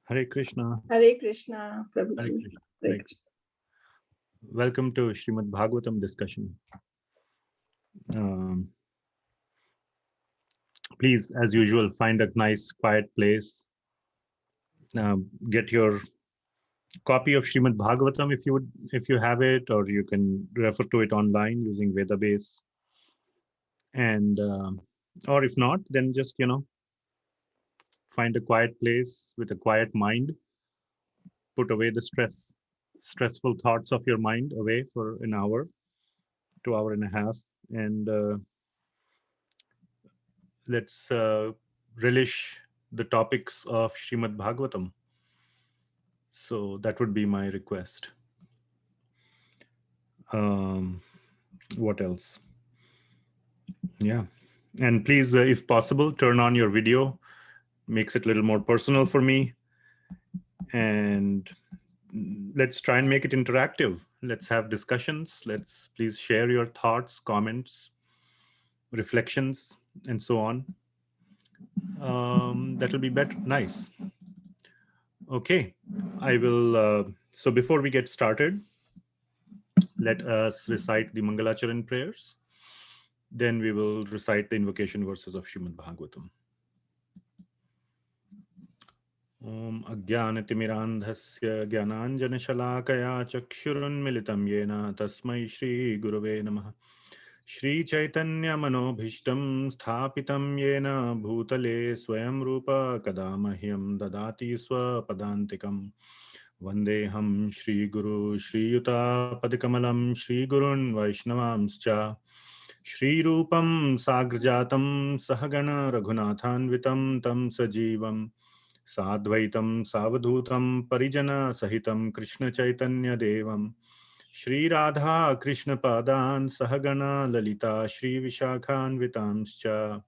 Hare Krishna. Hare Krishna, Hare Prabhuji. Krishna. Hare Krishna. Welcome to Srimad Bhagavatam discussion. Please, as usual, find a nice quiet place. Get your copy of Srimad Bhagavatam if you have it, or you can refer to it online using Vedabase. And or if not, then just find a quiet place with a quiet mind. Put away the stressful thoughts of your mind away for an hour to hour and a half, and let's relish the topics of Srimad Bhagavatam. So that would be my request. What else? Yeah. And please, if possible, turn on your video. Makes it a little more personal for me. And let's try and make it interactive. Let's have discussions. Let's please share your thoughts, comments, reflections, and so on. That'll be better. Nice. Okay. I will. So before we get started, let us recite the Mangalacharan prayers. Then we will recite the invocation verses of Srimad Bhagavatam. Om Ajnanatimirandhasya Jnananjanashalakaya Chakshurunmilitam Yena Tasmai Shri Gurave Namaha. Shri Chaitanya Manobhishtam Sthapitam Yena Bhutale Swayam Rupa Kadamahyam Dadati Swapadantikam. Vandeham Shri Guru Shri Yuta Padikamalam Shri Gurun Vaishnavamscha. Shri Rupam Sagrajatam Sahagana Raghunathanvitam Tam Sajivam Sadvaitam Savadhutam Parijana Sahitam Krishna Chaitanya Devam Shri Radha Krishna Padan Sahagana Lalita Shri Vishakhanvitamscha.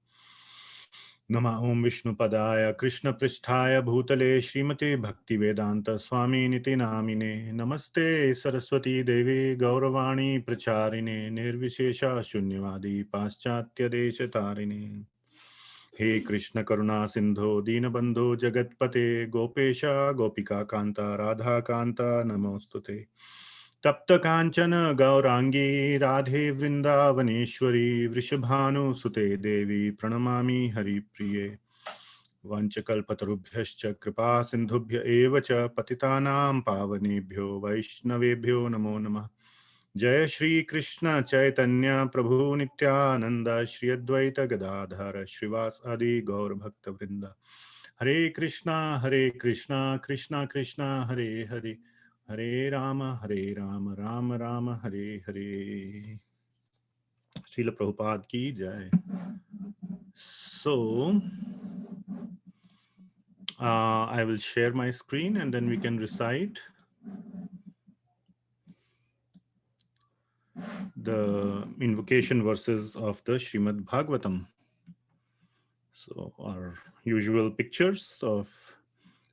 Nama Om Vishnu Padaya Krishna Pristhaya Bhutale Srimate Bhakti Vedanta Swami Niti Namine Namaste Saraswati Devi Gauravani Pracharine Nirvishesha Shunyavadi Paschatya Desha Tarine. He Krishna Karuna Sindho Dinabandho Jagatpate Gopesha Gopika Kanta Radha Kanta Namostute. Tapta Kanchana Gaurangi Radhe Vrindavaneshwari Vrishabhanu Sute Devi Pranamami Hari Priye. Vanchakalpatarubhyascha Kripa Sindhubhya Evacha Patitanam Pavanebhyo Vaishnavebhyo Namo Namah. Jai Shri Krishna Chaitanya Prabhu Nityananda Shri Advaita Gadadhara Shrivas Adi Gaur Bhakta Vrinda. Hare Krishna Krishna Krishna Hare Hare Hare Rama Rama Rama Hare Hare. Srila Prabhupada ki jai. So I will share my screen and then we can recite the invocation verses of the Srimad Bhagavatam. So our usual pictures of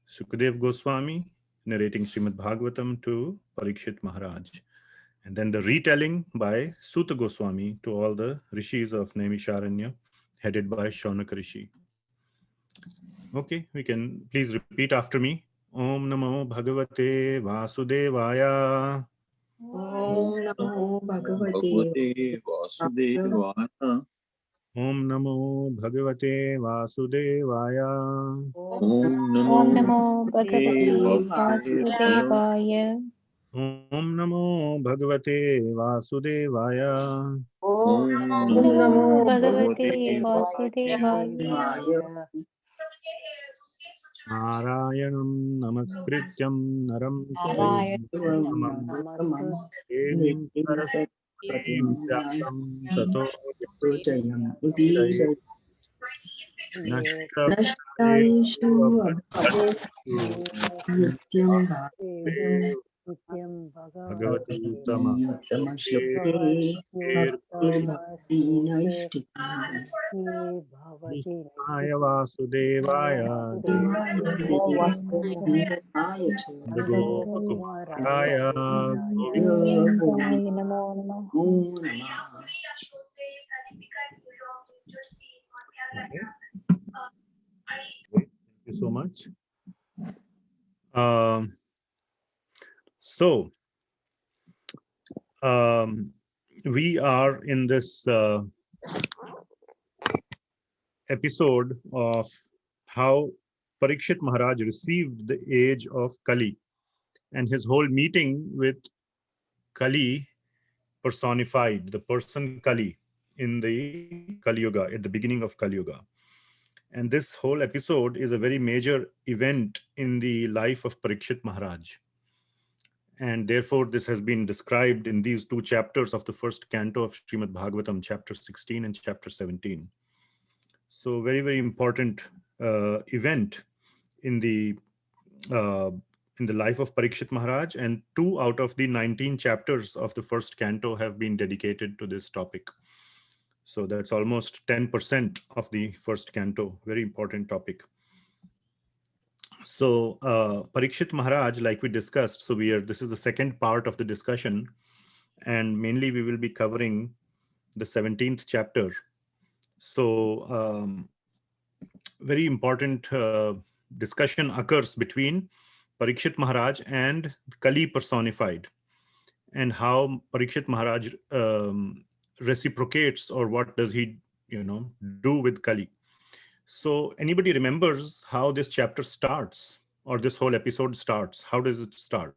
Sukadev Goswami narrating Srimad Bhagavatam to Parikshit Maharaj. And then the retelling by Suta Goswami to all the rishis of Naimisharanya, headed by Shaunaka Rishi. Okay, we can please repeat after me. Om Namo Bhagavate Vasudevaya. Om Namo Bhagavate Vasudevaya. Om Namo Bhagavate Vasudevaya. Om Namo Bhagavate Vasudevaya. Om Namo Bhagavate Vasudevaya. Om Namo Bhagavate Vasudevaya. Narayanam Namaskrityam Naram Namaskrityam Devim Saraswatim Vyatam Tato Jayam Jayam Nashtaishu Bhagavati Uttama Krishnaya Vasudevaya Gopakumaraya Namo Namah. Okay. much. So we are in this episode of how Parikshit Maharaj received the age of Kali and his whole meeting with Kali personified, the person Kali in the Kali Yuga, at the beginning of Kali Yuga. And this whole episode is a very major event in the life of Parikshit Maharaj. And therefore, this has been described in these two chapters of the first canto of Srimad Bhagavatam, chapter 16 and chapter 17. So very, very important event in the life of Parikshit Maharaj, and 2 out of the 19 chapters of the first canto have been dedicated to this topic. So that's almost 10% of the first canto, very important topic. So Parikshit Maharaj, like we discussed, so this is the second part of the discussion, and mainly we will be covering the 17th chapter. So very important discussion occurs between Parikshit Maharaj and Kali personified, and how Parikshit Maharaj reciprocates, or what does he do with Kali. So anybody remembers how this chapter starts, or this whole episode starts? How does it start?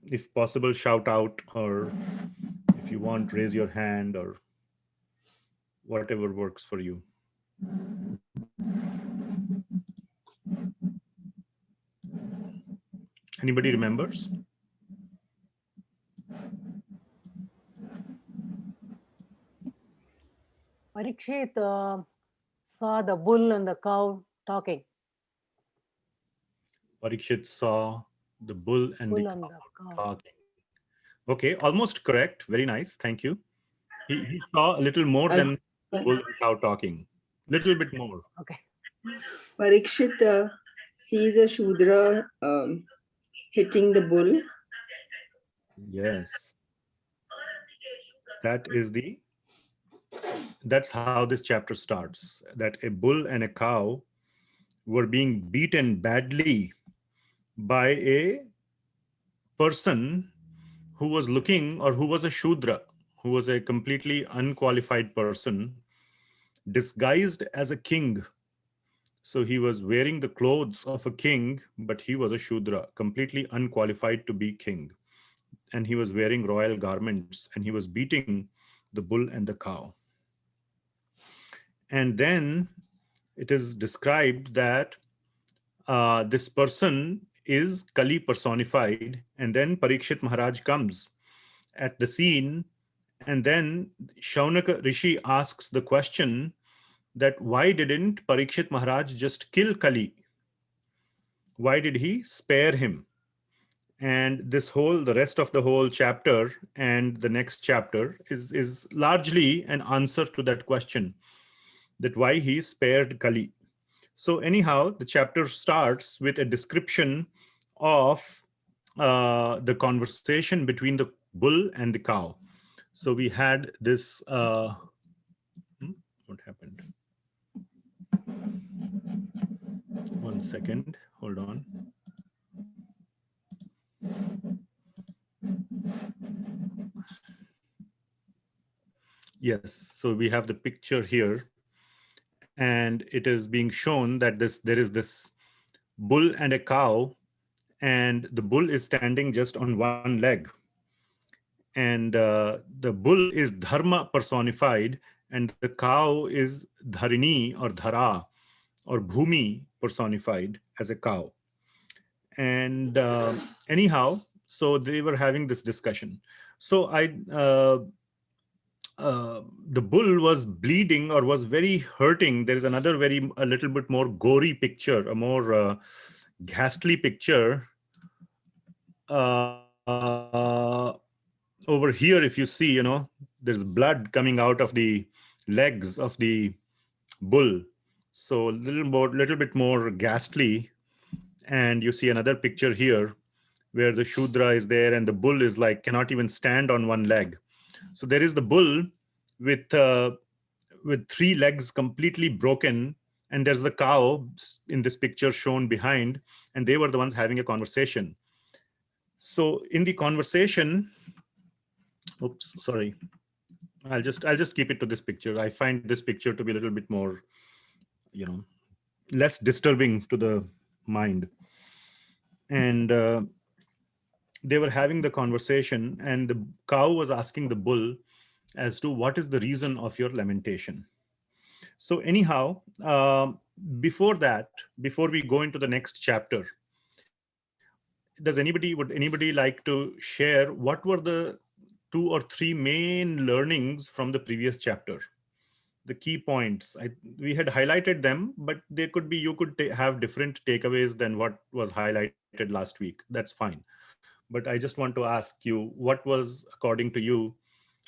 If possible, shout out, or if you want, raise your hand, or whatever works for you. Anybody remembers? Parikshit saw the bull and the cow talking. Parikshit saw the bull and Bull the and cow the cow. talking. Okay, almost correct. Very nice. Thank you. He saw a little more than bull and cow talking. Little bit more. Okay. Parikshit sees a Shudra hitting the bull. Yes. That's how this chapter starts. That a bull and a cow were being beaten badly by a person who was looking, or who was a Shudra, who was a completely unqualified person, disguised as a king. So he was wearing the clothes of a king, but he was a Shudra, completely unqualified to be king. And he was wearing royal garments, and he was beating the bull and the cow. And then it is described that this person is Kali personified, and then Parikshit Maharaj comes at the scene, and then Shaunaka Rishi asks the question that why didn't Parikshit Maharaj just kill Kali? Why did he spare him? And the rest of the whole chapter and the next chapter is largely an answer to that question, that why he spared Kali. So anyhow, the chapter starts with a description of the conversation between the bull and the cow. So we had this, what happened? One second, hold on. Yes, so we have the picture here, and it is being shown that there is this bull and a cow, and the bull is standing just on one leg, and the bull is Dharma personified, and the cow is Dharini or Dhara or Bhumi personified as a cow. And anyhow, so they were having this discussion. So the bull was bleeding, or was very hurting. There is another a little bit more gory picture, a more ghastly picture. Over here, if you see, there's blood coming out of the legs of the bull. So a little bit more ghastly. And you see another picture here where the Shudra is there, and the bull is like cannot even stand on one leg. So there is the bull with 3 legs completely broken, and there's the cow in this picture shown behind, and they were the ones having a conversation. So in the conversation, oops, sorry, I'll just keep it to this picture. I find this picture to be a little bit more, less disturbing to the mind. And they were having the conversation, and the cow was asking the bull as to what is the reason of your lamentation. So anyhow, before we go into the next chapter, would anybody like to share what were the 2 or 3 main learnings from the previous chapter? The key points. We had highlighted them, but they could be, you could have different takeaways than what was highlighted last week. That's fine. But I just want to ask you, what was, according to you,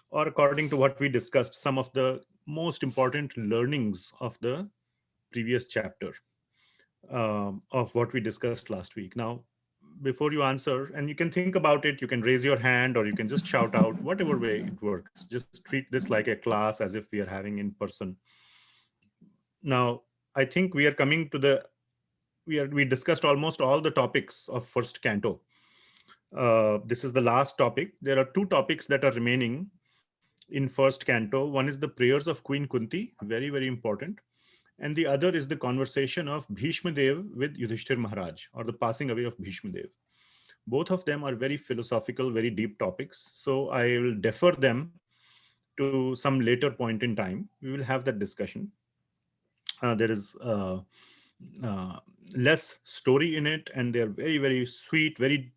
or according to what we discussed, some of the most important learnings of the previous chapter, of what we discussed last week? Now, before you answer, and you can think about it, you can raise your hand or you can just shout out, whatever way it works. Just treat this like a class, as if we are having in person. Now, I think we are coming to we discussed almost all the topics of first canto. This is the last topic. There are 2 topics that are remaining in first canto. One is the prayers of Queen Kunti, very, very important. And the other is the conversation of Bhishma Dev with Yudhishthir Maharaj, or the passing away of Bhishma Dev. Both of them are very philosophical, very deep topics. So I will defer them to some later point in time. We will have that discussion. There is less story in it, and they're very, very sweet, very,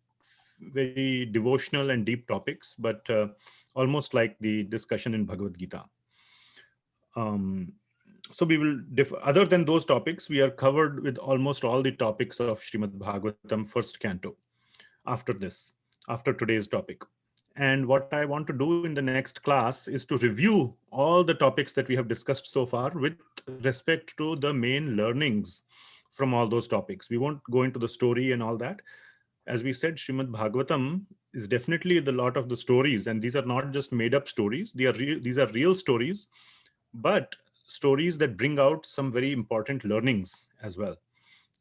very devotional and deep topics, but almost like the discussion in Bhagavad Gita. So we will, other than those topics, we are covered with almost all the topics of Srimad Bhagavatam first canto after today's topic. And what I want to do in the next class is to review all the topics that we have discussed so far with respect to the main learnings from all those topics. We won't go into the story and all that. As we said, Srimad Bhagavatam is definitely the lot of the stories, and these are not just made up stories. These are real stories, but stories that bring out some very important learnings as well.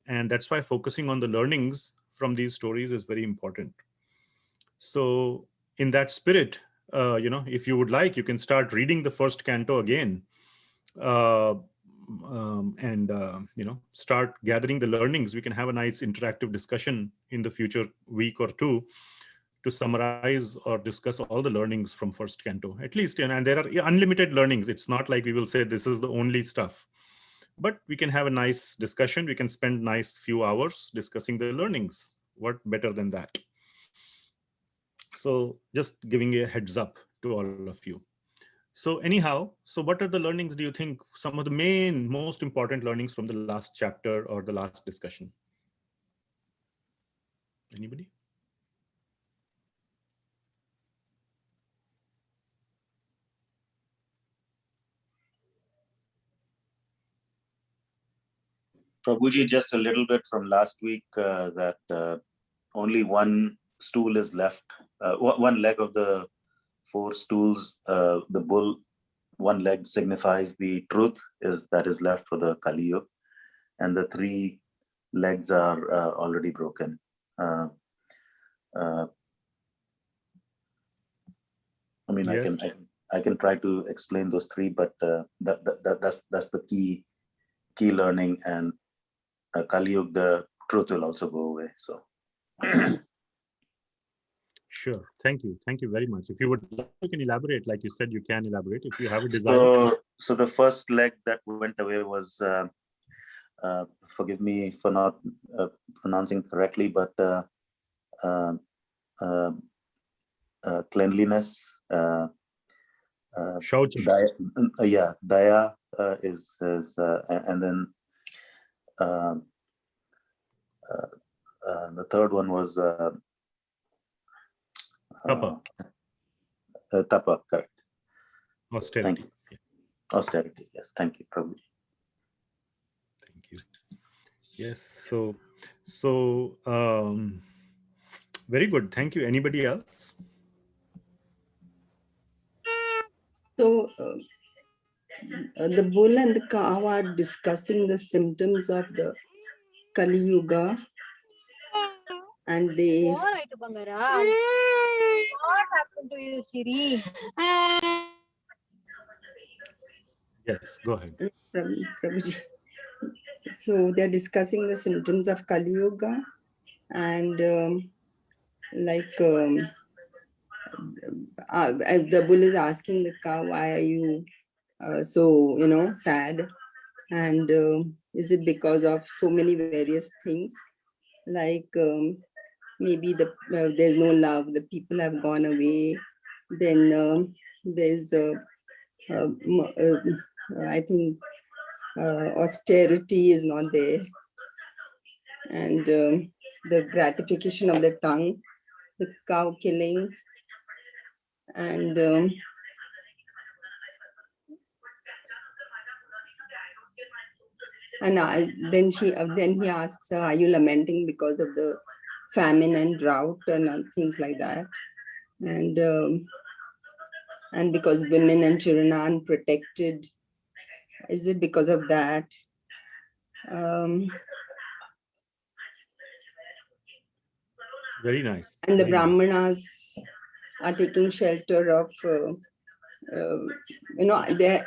And that's why focusing on the learnings from these stories is very important. So in that spirit, if you would like, you can start reading the first canto again, and start gathering the learnings. We can have a nice interactive discussion in the future week or 2 to summarize or discuss all the learnings from first canto, at least. And there are unlimited learnings. It's not like we will say this is the only stuff, but we can have a nice discussion. We can spend nice few hours discussing the learnings. What better than that? So just giving a heads up to all of you. So anyhow, so what are the learnings, do you think, some of the most important learnings from the last chapter or the last discussion? Anybody? Prabhuji, just a little bit from last week, that only one stool is left, one leg of the 4 stools, the bull, one leg signifies the truth that is left for the Kali Yuga, and the 3 legs are already broken. I mean, yes. I can try to explain those 3, but that's the key learning, and Kali Yuga, the truth will also go away. So. Sure. Thank you very much. If you would like, you can elaborate. Like you said, you can elaborate if you have a desire. So the first leg that went away was, forgive me for not pronouncing correctly, but cleanliness. Daya is and then the third one was Tapa. Tapa, correct. Austerity. Thank you. Austerity, yes. Thank you, Prabhu. Thank you. Yes. So very good. Thank you. Anybody else? So The bull and the cow are discussing the symptoms of the Kali Yuga, and they What happened to you, Siri? Yes, go ahead. Prabhuji. So they're discussing the symptoms of Kali Yuga, and the bull is asking the cow, why are you so sad? And is it because of so many various things, like maybe there's no love, the people have gone away, then there's I think austerity is not there, and the gratification of the tongue, the cow killing, and then he asks her, are you lamenting because of the famine and drought and things like that? And because women and children are unprotected, is it because of that? Very nice. And the very nice. Brahmanas are taking shelter of, their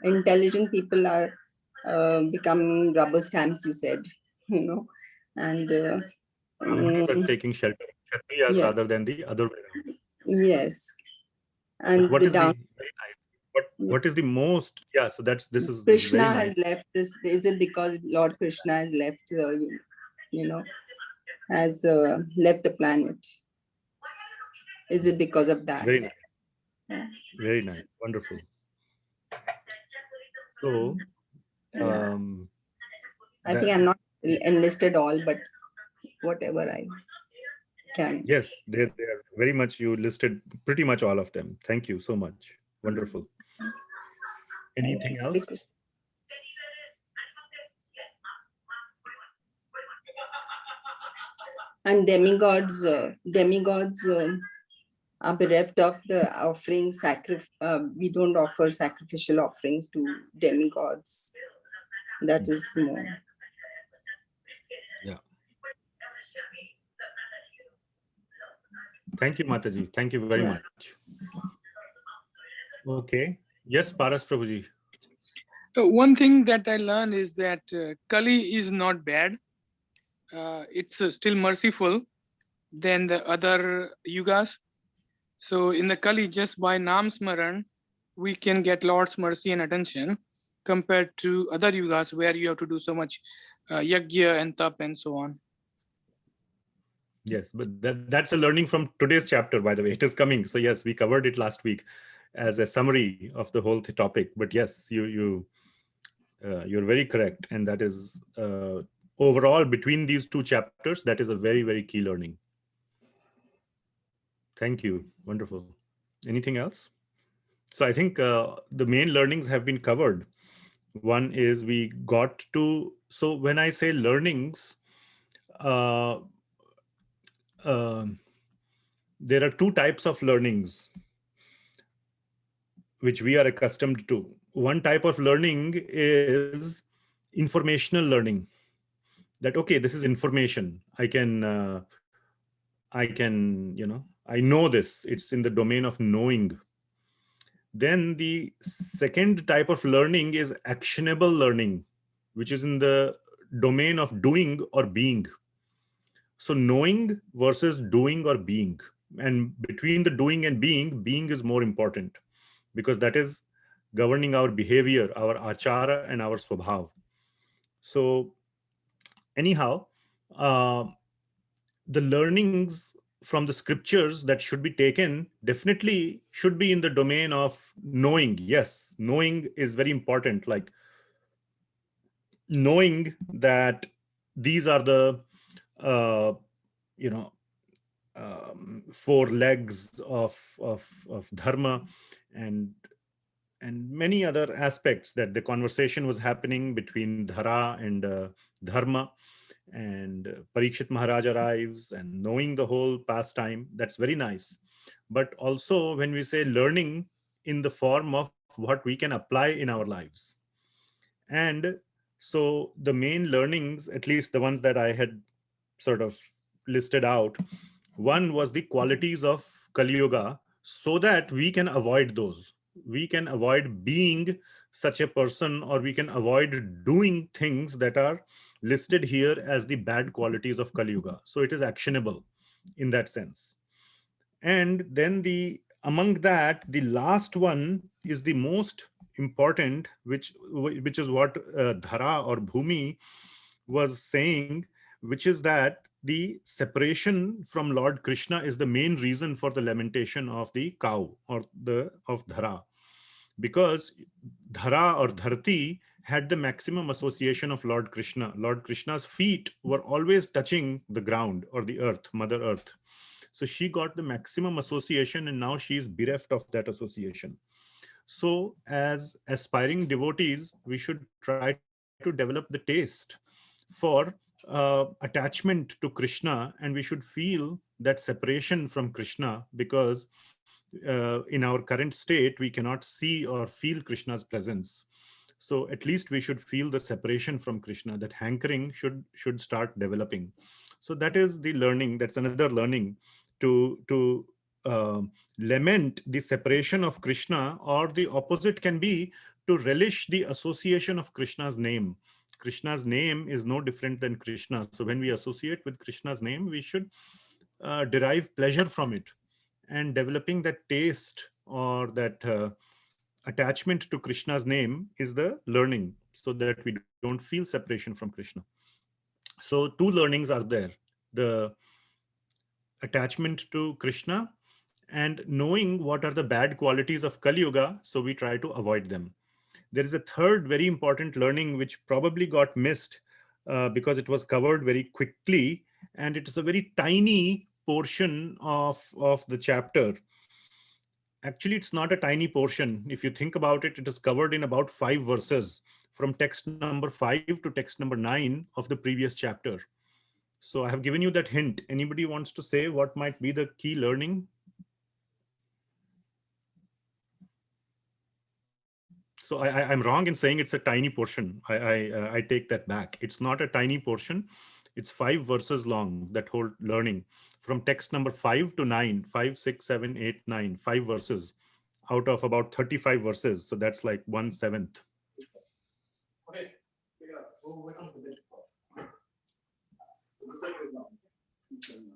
intelligent people are becoming rubber stamps, you said, and Brahmanas are taking shelter of Kshatriyas yeah. rather than the other way around. Yes. But And what the is down, very nice. What is the most? Yeah, so this is Krishna very nice. has left this. Is it because Lord Krishna has left, has left the planet? Is it because of that? Very nice. Very nice. Wonderful. So, Yeah. I think I'm not enlisted all, but whatever I can. yes, they are very much. You listed pretty much all of them. Thank you so much. Wonderful. Anything else? And demigods are bereft of the offering. We don't offer sacrificial offerings to demigods. That is more. Yeah. Thank you, Mataji. Thank you very much. Okay. Yes, Paras Prabhuji. One thing that I learned is that Kali is not bad. It's still merciful than the other yugas. So in the Kali, just by Nam Smaran, we can get Lord's mercy and attention compared to other yugas where you have to do so much yajna and tap and so on. Yes, but that's a learning from today's chapter, by the way. It is coming. So yes, we covered it last week as a summary of the whole topic. But yes, you're very correct, and that is overall between these two chapters, that is a very, very key learning. Thank you. Wonderful. Anything else? So I think the main learnings have been covered. One is we got to, so when I say learnings, there are two types of learnings which we are accustomed to. One type of learning is informational learning. That, okay, this is information. I know this. It's in the domain of knowing. Then the second type of learning is actionable learning, which is in the domain of doing or being. So knowing versus doing or being. And between the doing and being is more important, because that is governing our behavior, our achara and our swabhav. So anyhow, the learnings from the scriptures that should be taken definitely should be in the domain of knowing. Yes, knowing is very important. Like knowing that these are the four legs of dharma, and many other aspects, that the conversation was happening between Dhara and Dharma, and Parikshit Maharaj arrives, and knowing the whole pastime, that's very nice. But also when we say learning in the form of what we can apply in our lives. And so the main learnings, at least the ones that I had sort of listed out, one was the qualities of Kali Yuga, so that we can avoid those. We can avoid being such a person, or we can avoid doing things that are listed here as the bad qualities of Kali Yuga. So it is actionable in that sense. And then among that, the last one is the most important, which is what Dhara or Bhumi was saying, which is that the separation from Lord Krishna is the main reason for the lamentation of the cow, or of Dhara, because Dhara or Dharti had the maximum association of Lord Krishna. Lord Krishna's feet were always touching the ground or the earth, Mother Earth. So she got the maximum association, and now she is bereft of that association. So as aspiring devotees, we should try to develop the taste for attachment to Krishna, and we should feel that separation from Krishna, because in our current state, we cannot see or feel Krishna's presence. So at least we should feel the separation from Krishna. That hankering should start developing. So that is the learning. That's another learning, to lament the separation of Krishna, or the opposite can be to relish the association of Krishna's name. Krishna's name is no different than Krishna. So when we associate with Krishna's name, we should derive pleasure from it. And developing that taste, or that attachment to Krishna's name, is the learning, so that we don't feel separation from Krishna. So two learnings are there: the attachment to Krishna, and knowing what are the bad qualities of Kali Yuga, so we try to avoid them. There is a third very important learning which probably got missed because it was covered very quickly, and it is a very tiny portion of the chapter. Actually, it's not a tiny portion. If you think about it, it is covered in about 5 verses, from text number 5 to text number 9 of the previous chapter. So I have given you that hint. Anybody wants to say what might be the key learning? So I'm wrong in saying it's a tiny portion. I take that back. It's not a tiny portion. It's 5 verses long, that whole learning, from text number 5 to 9, 5, 6, 7, 8, 9, 5 verses out of about 35 verses. So that's like 1/7.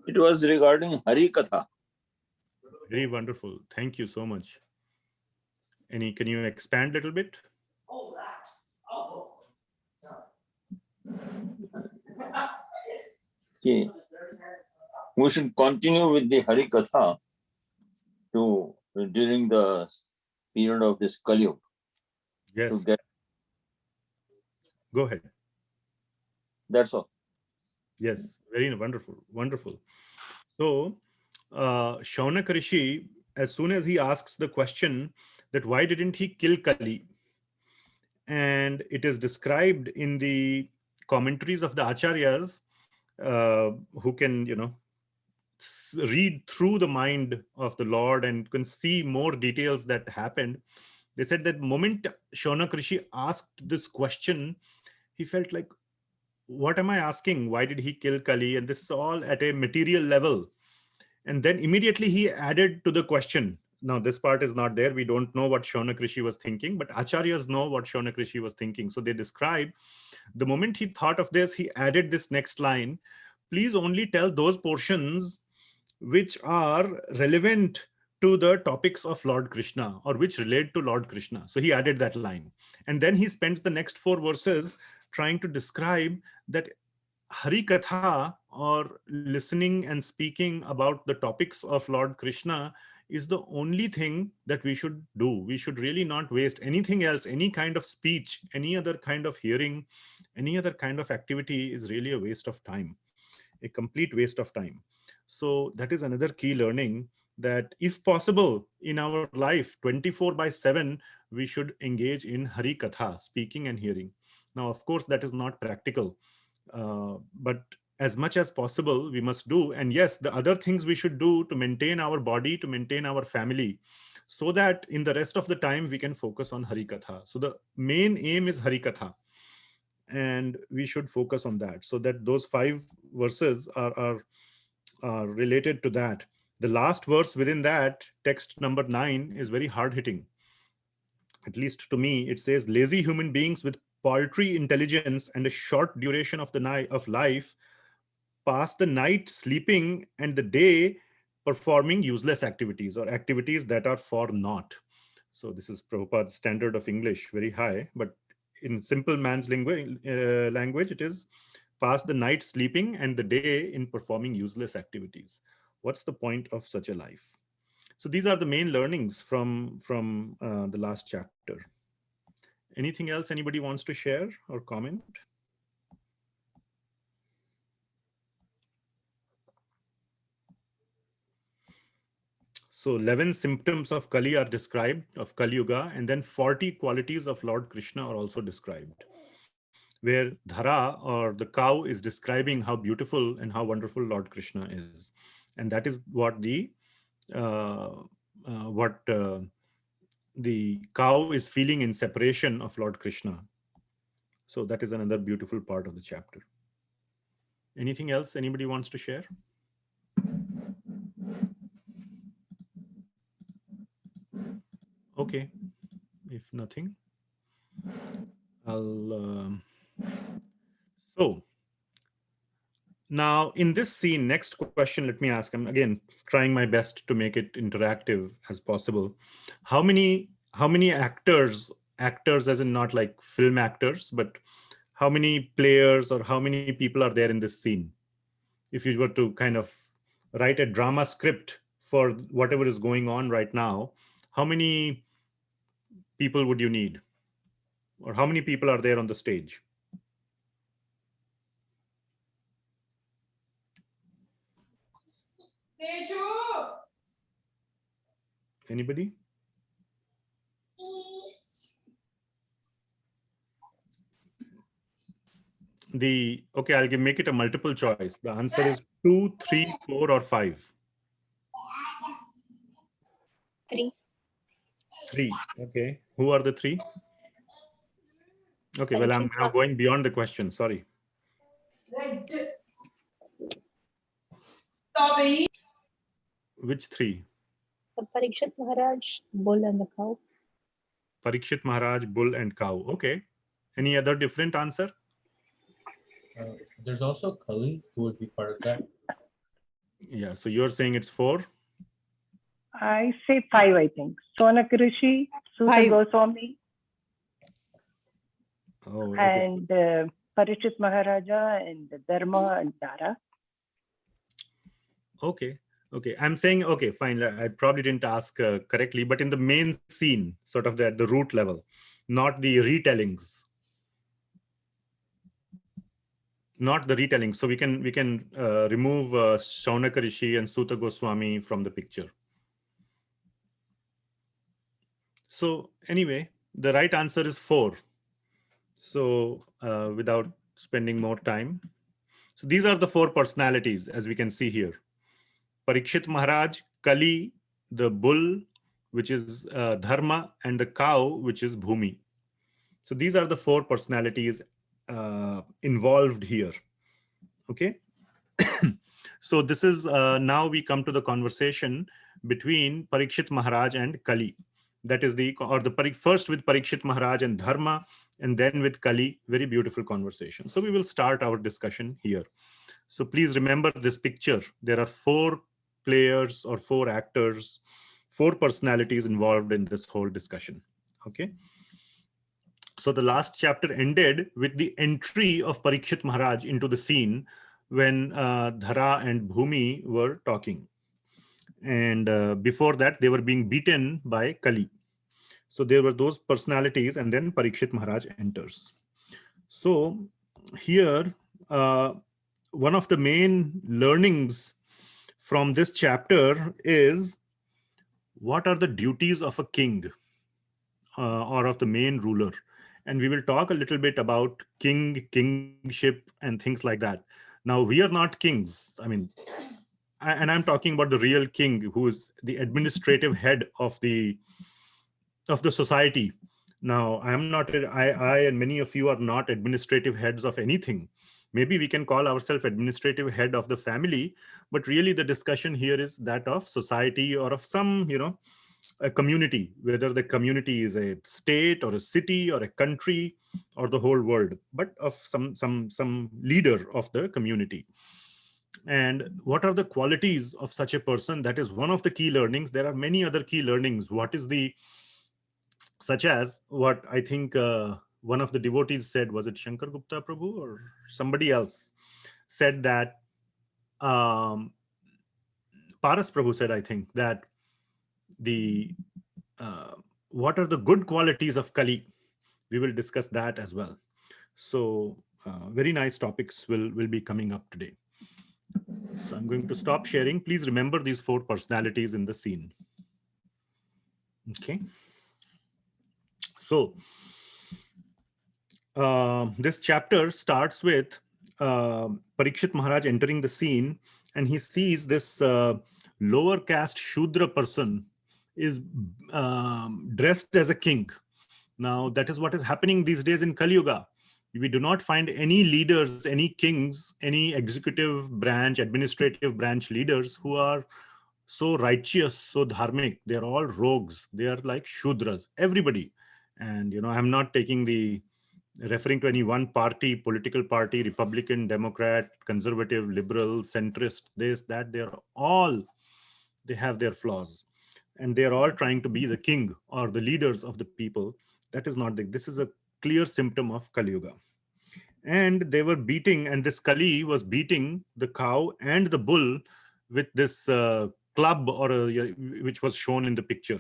It was regarding Hari Katha. Very wonderful. Thank you so much. Can you expand a little bit? Okay. We should continue with the Hari Katha during the period of this Kali Yuga. Yes. Go ahead. That's all. Yes, very wonderful, wonderful. So Shaunak Rishi, as soon as he asks the question that why didn't he kill Kali, and it is described in the commentaries of the Acharyas, who can, read through the mind of the Lord and can see more details that happened. They said that moment Shaunak Rishi asked this question, he felt like, what am I asking? Why did he kill Kali? And this is all at a material level. And then immediately he added to the question. Now, this part is not there. We don't know what Shaunak Rishi was thinking, but Acharyas know what Shaunak Rishi was thinking. So they describe the moment he thought of this, he added this next line: please only tell those portions which are relevant to the topics of Lord Krishna, or which relate to Lord Krishna. So he added that line. And then he spends the next 4 verses trying to describe that Hari Katha, or listening and speaking about the topics of Lord Krishna, is the only thing that we should do. We should really not waste anything else. Any kind of speech, any other kind of hearing, any other kind of activity is really a waste of time, a complete waste of time. So that is another key learning, that if possible in our life 24/7, we should engage in Hari Katha, speaking and hearing. Now, of course, that is not practical, but as much as possible we must do. And yes, the other things we should do to maintain our body, to maintain our family, so that in the rest of the time we can focus on Harikatha. So the main aim is Harikatha, and we should focus on that, so that those 5 verses are related to that. The last verse within that, text number 9, is very hard hitting. At least to me, it says, lazy human beings with paltry intelligence and a short duration of the night of life pass the night sleeping and the day performing useless activities, or activities that are for naught. So this is Prabhupada's standard of English, very high, but in simple man's language, it is pass the night sleeping and the day in performing useless activities. What's the point of such a life? So these are the main learnings from the last chapter. Anything else anybody wants to share or comment? So 11 symptoms of Kali are described, of Kali Yuga, and then 40 qualities of Lord Krishna are also described, where Dhara, or the cow, is describing how beautiful and how wonderful Lord Krishna is. And that is what the cow is feeling in separation of Lord Krishna. So that is another beautiful part of the chapter. Anything else anybody wants to share? Okay, if nothing, I'll so now in this scene, next question, let me ask, I'm again trying my best to make it interactive as possible. How many actors as in not like film actors, but how many players or how many people are there in this scene? If you were to kind of write a drama script for whatever is going on right now, how many people would you need? Or how many people are there on the stage? Anybody? Okay, I'll make it a multiple choice. The answer is 2, 3, 4, or 5. 3. 3. Okay. Who are the 3? Okay, well, I'm now going beyond the question. Sorry. Which 3? The Parikshit Maharaj, bull and the cow. Parikshit Maharaj, bull and cow. Okay. Any other different answer? There's also Kali who would be part of that. Yeah, so you're saying it's 4? I say 5, I think. Shonak Rishi, Suta 5. Goswami, Oh, okay. and Parikshit Maharaja, and Dharma and Dara. Okay. Okay. I'm saying, okay, fine. I probably didn't ask correctly, but in the main scene, sort of the root level, not the retellings. Not the retelling. So we can remove Shaunaka Rishi and Suta Goswami from the picture. So anyway, the right answer is 4. So without spending more time. So these are the 4 personalities, as we can see here. Parikshit Maharaj, Kali, the bull, which is Dharma, and the cow, which is Bhumi. So these are the 4 personalities involved here. Okay. So this is now we come to the conversation between Parikshit Maharaj and Kali. That is first with Parikshit Maharaj and Dharma, and then with Kali. Very beautiful conversation. So we will start our discussion here. So please remember this picture. There are 4 players or 4 actors, 4 personalities involved in this whole discussion. Okay. So the last chapter ended with the entry of Parikshit Maharaj into the scene when Dhara and Bhumi were talking. And before that, they were being beaten by Kali. So there were those personalities, and then Parikshit Maharaj enters. So here, one of the main learnings from this chapter is, what are the duties of a king or of the main ruler? And we will talk a little bit about kingship and things like that. Now, we are not kings. I mean, and I'm talking about the real king, who is the administrative head of the society. Now, I am not, I and many of you are not administrative heads of anything. Maybe we can call ourselves administrative head of the family, but really the discussion here is that of society or of some, a community, whether the community is a state or a city or a country or the whole world, but of some leader of the community. And what are the qualities of such a person? That is one of the key learnings. There are many other key learnings. Such as what I think one of the devotees said, was it Shankar Gupta Prabhu or somebody else said that, Paras Prabhu said, I think, that what are the good qualities of Kali? We will discuss that as well. So very nice topics will be coming up today. So I'm going to stop sharing. Please remember these 4 personalities in the scene. Okay. So this chapter starts with Parikshit Maharaj entering the scene, and he sees this lower caste Shudra person is dressed as a king. Now, that is what is happening these days in Kali Yuga. We do not find any leaders, any kings, any executive branch, administrative branch leaders who are so righteous, so dharmic. They're all rogues. They are like Shudras, everybody. And, I'm not referring to any one party, political party, Republican, Democrat, conservative, liberal, centrist, this, that. They have their flaws. And they're all trying to be the king or the leaders of the people. That is not this is a clear symptom of Kali Yuga. And they were beating, and this Kali was beating the cow and the bull with this club, which was shown in the picture.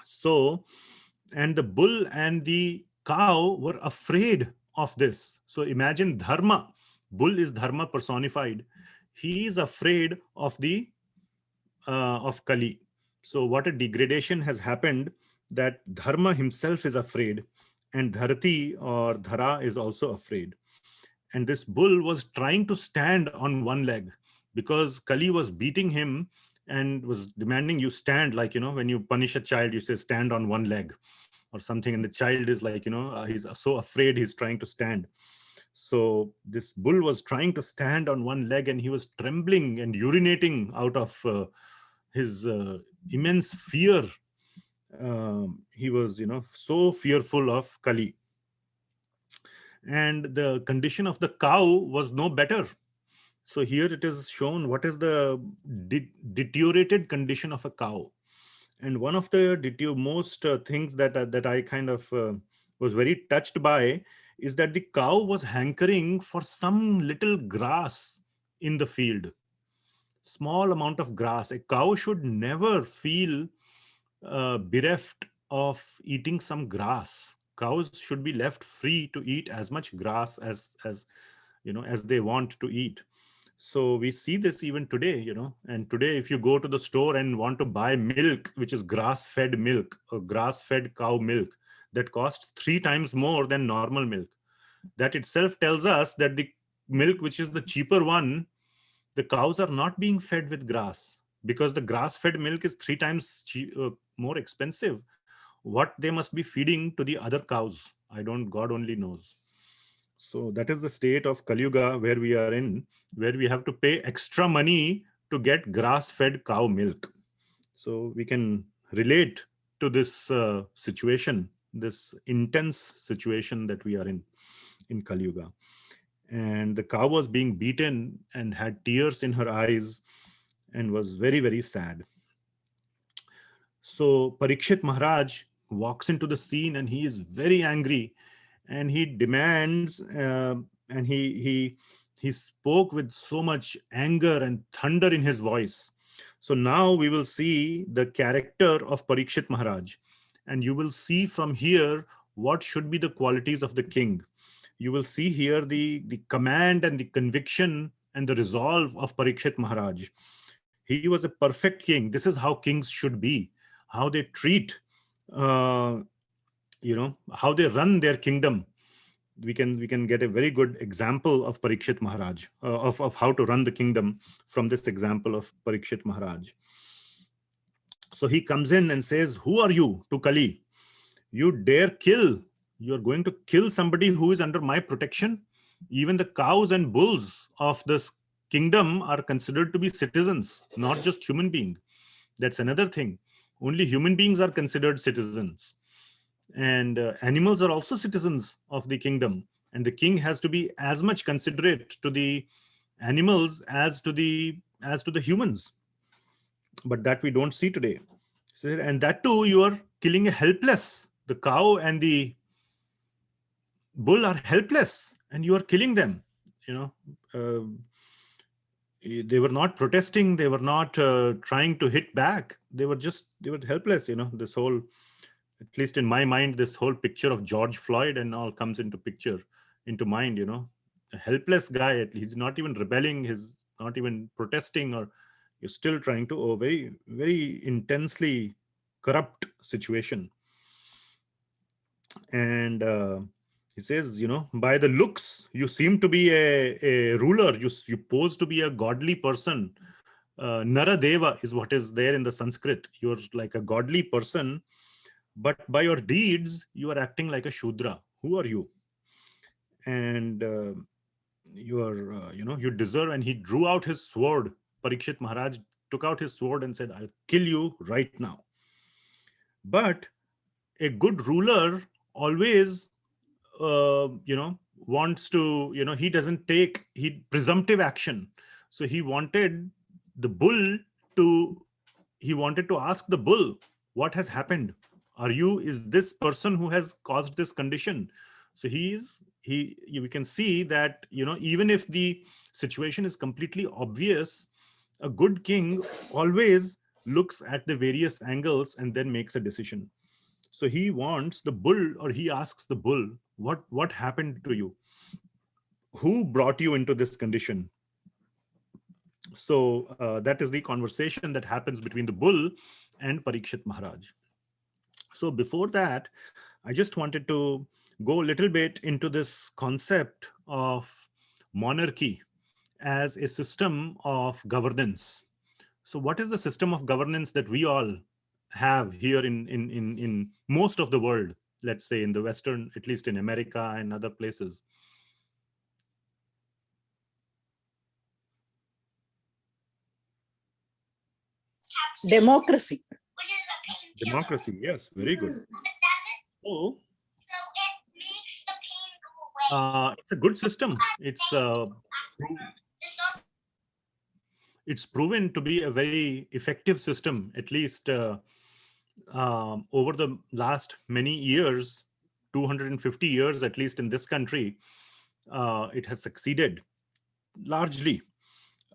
So, and the bull and the cow were afraid of this. So imagine dharma. Bull is dharma personified. He is afraid of of Kali. So what a degradation has happened, that dharma himself is afraid, and dharati or dhara is also afraid. And this bull was trying to stand on one leg because Kali was beating him and was demanding you stand, like, when you punish a child, you say stand on one leg or something. And the child is like, he's so afraid, he's trying to stand. So this bull was trying to stand on one leg, and he was trembling and urinating out of his immense fear. He was, so fearful of Kali. And the condition of the cow was no better. So here it is shown what is the deteriorated condition of a cow. And one of the most things that I kind of was very touched by is that the cow was hankering for some little grass in the field. Small amount of grass. A cow should never feel bereft of eating some grass. Cows should be left free to eat as much grass as they want to eat. So we see this even today, and today if you go to the store and want to buy milk, which is grass-fed milk or grass-fed cow milk, that costs 3 times more than normal milk. That itself tells us that the milk, which is the cheaper one, the cows are not being fed with grass, because the grass-fed milk is 3 times more expensive. What they must be feeding to the other cows, God only knows. So that is the state of Kali Yuga where we are in, where we have to pay extra money to get grass-fed cow milk. So we can relate to this situation, this intense situation that we are in Kali Yuga. And the cow was being beaten and had tears in her eyes and was very, very sad. So Parikshit Maharaj walks into the scene, and he is very angry, and he demands, and he spoke with so much anger and thunder in his voice. So now we will see the character of Parikshit Maharaj, and you will see from here what should be the qualities of the king. You will see here the command and the conviction and the resolve of Parikshit Maharaj. He was a perfect king. This is how kings should be, how they treat, how they run their kingdom. we can get a very good example of Parikshit Maharaj, of how to run the kingdom from this example of Parikshit Maharaj. So he comes in and says, "Who are you?" to Kali. "You dare kill? You are going to kill somebody who is under my protection? Even the cows and bulls of this kingdom are considered to be citizens, not just human beings. That's another thing. Only human beings are considered citizens. And animals are also citizens of the kingdom. And the king has to be as much considerate to the animals as to the humans. But that we don't see today. And that too, you are killing a helpless. The cow and the bull are helpless, and you are killing them. They were not protesting. They were not trying to hit back. They were helpless. This whole, at least in my mind, this whole picture of George Floyd and all comes into mind. A helpless guy. He's not even rebelling. He's not even protesting, or you're still trying to, very, very intensely corrupt situation. And he says, by the looks, you seem to be a ruler. You pose to be a godly person. Naradeva is what is there in the Sanskrit. You're like a godly person, but by your deeds, you are acting like a Shudra. Who are you? And you deserve. And he drew out his sword. Parikshit Maharaj took out his sword and said, "I'll kill you right now." But a good ruler always wants to, he doesn't take presumptive action. So he wanted to ask the bull, "What has happened? Is this person who has caused this condition?" So we can see that, even if the situation is completely obvious, a good king always looks at the various angles and then makes a decision. So he wants the bull, or he asks the bull, what happened to you? Who brought you into this condition? So that is the conversation that happens between the bull and Parikshit Maharaj. So before that, I just wanted to go a little bit into this concept of monarchy as a system of governance. So what is the system of governance that we all have here in most of the world, let's say in the Western, at least in America and other places? Democracy. Democracy, yes, very good. So it's a good system. It's proven to be a very effective system, at least over the last many years, 250 years, at least in this country. It has succeeded largely,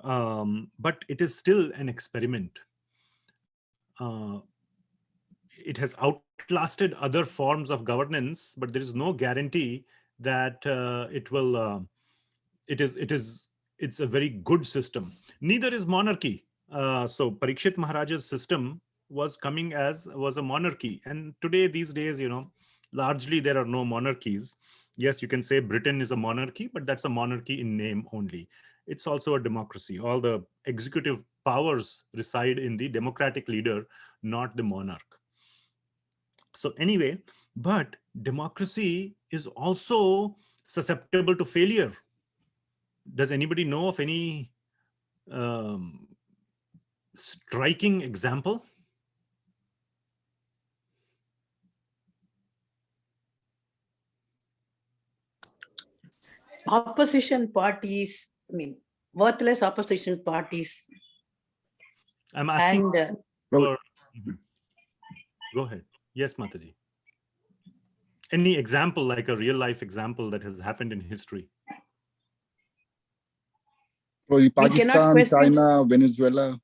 but it is still an experiment. It has outlasted other forms of governance, but there is no guarantee that it's a very good system. Neither is monarchy. So Parikshit Maharaj's system was a monarchy, and these days, largely there are no monarchies. Yes, you can say Britain is a monarchy, but that's a monarchy in name only. It's also a democracy. All the executive powers reside in the democratic leader, not the monarch. So anyway, but democracy is also susceptible to failure. Does anybody know of any striking example? Opposition parties, worthless opposition parties. I'm asking. And Go ahead. Yes, Mataji. Any example, like a real life example that has happened in history? Pakistan, China, Venezuela.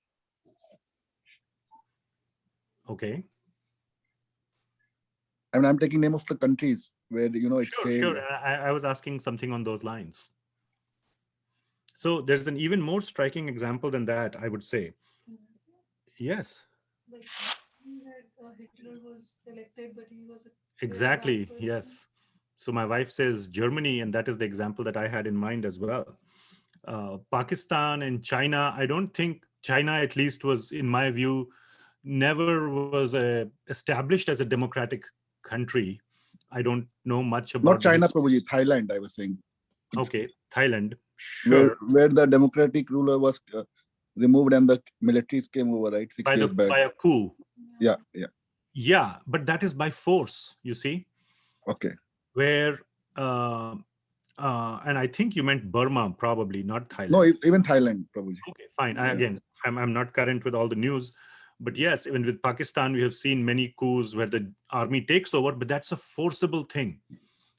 Okay. I'm taking name of the countries where it failed. Sure. I was asking something on those lines. So there's an even more striking example than that, I would say. Yes. Hitler was elected, but he was exactly. Yes. So my wife says Germany, and that is the example that I had in mind as well. Pakistan and China, I don't think China, at least, was, in my view, never was established as a democratic country. I don't know much about Not China, the Prabhuji, Thailand, I was saying. Okay, Thailand, sure. Where the democratic ruler was removed and the militaries came over, right? 6 years back. By a coup. Yeah. Yeah, but that is by force, you see. Okay. Where, and I think you meant Burma, probably, not Thailand. No, even Thailand, Prabhuji. Okay, fine. Again, I'm not current with all the news. But yes, even with Pakistan, we have seen many coups where the army takes over, but that's a forcible thing.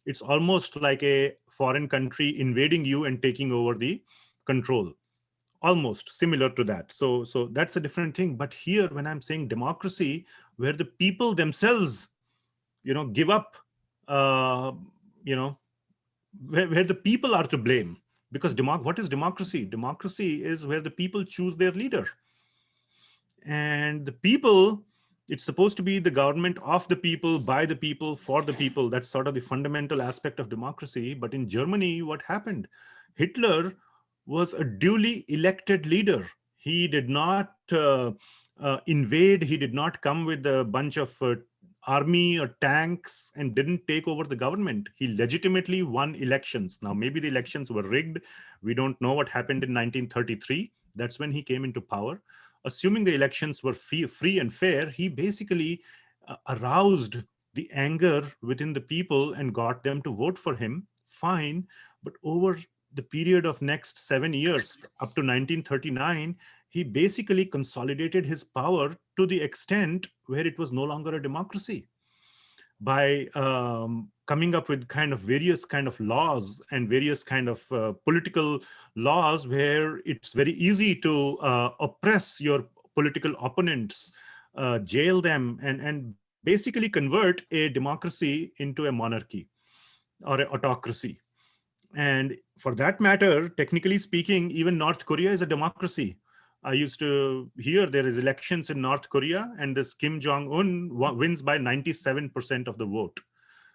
It's almost like a foreign country invading you and taking over the control. Almost similar to that. So that's a different thing. But here, when I'm saying democracy, where the people themselves, give up, where the people are to blame. Because what is democracy? Democracy is where the people choose their leader. And the people, it's supposed to be the government of the people, by the people, for the people. That's sort of the fundamental aspect of democracy. But in Germany, what happened? Hitler was a duly elected leader. He did not invade. He did not come with a bunch of army or tanks and didn't take over the government. He legitimately won elections. Now, maybe the elections were rigged. We don't know what happened in 1933. That's when he came into power. Assuming the elections were free and fair, he basically aroused the anger within the people and got them to vote for him. Fine. But over the period of next 7 years, up to 1939, he basically consolidated his power to the extent where it was no longer a democracy. By coming up with kind of various kind of laws and various kind of political laws where it's very easy to oppress your political opponents, jail them, and basically convert a democracy into a monarchy or an autocracy. And for that matter, technically speaking, even North Korea is a democracy. I used to hear there is elections in North Korea, and this Kim Jong-un wins by 97% of the vote.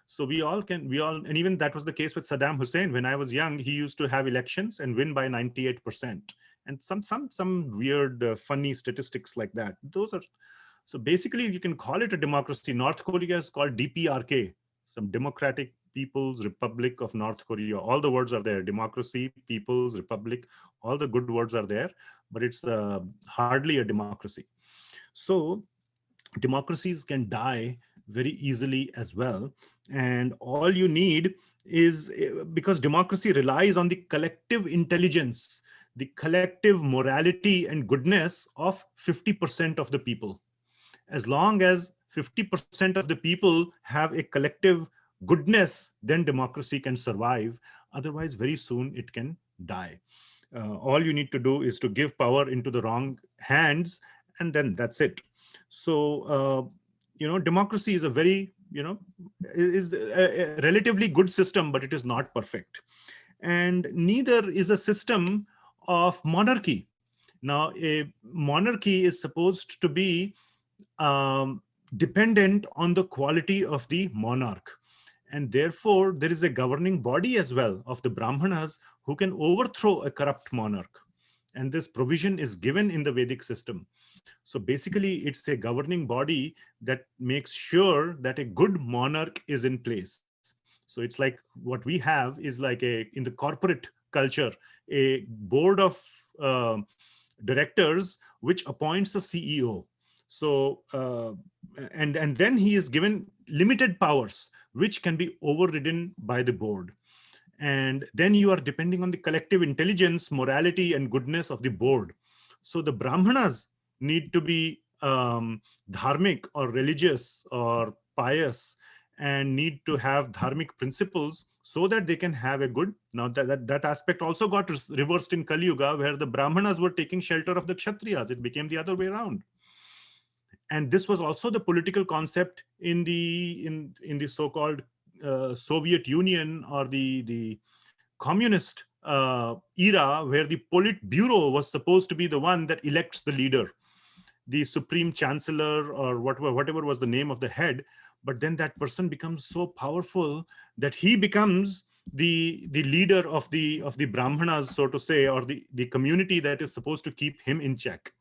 So and even that was the case with Saddam Hussein. When I was young, he used to have elections and win by 98%. And some weird, funny statistics like that. So basically you can call it a democracy. North Korea is called DPRK, some Democratic People's Republic of North Korea. All the words are there: democracy, People's Republic, all the good words are there, but it's hardly a democracy. So democracies can die very easily as well. And all you need is, because democracy relies on the collective intelligence, the collective morality and goodness of 50% of the people. As long as 50% of the people have a collective goodness, then democracy can survive. Otherwise, very soon it can die. All you need to do is to give power into the wrong hands, and then that's it. So, democracy is a very, is a relatively good system, but it is not perfect. And neither is a system of monarchy. Now, a monarchy is supposed to be dependent on the quality of the monarch. And therefore, there is a governing body as well of the Brahmanas who can overthrow a corrupt monarch. And this provision is given in the Vedic system. So basically, it's a governing body that makes sure that a good monarch is in place. So it's like what we have is like in the corporate culture, a board of directors which appoints a CEO. So, and then he is given limited powers, which can be overridden by the board. And then you are depending on the collective intelligence, morality, and goodness of the board. So the Brahmanas need to be dharmic or religious or pious, and need to have dharmic principles so that they can have a good. Now that aspect also got reversed in Kali Yuga, where the Brahmanas were taking shelter of the Kshatriyas. It became the other way around. And this was also the political concept in the so-called Soviet Union or the communist era, where the Politburo was supposed to be the one that elects the leader, the supreme chancellor, or whatever was the name of the head. but then that person becomes so powerful that he becomes the leader of the brahmanas, so to say, or the community that is supposed to keep him in check.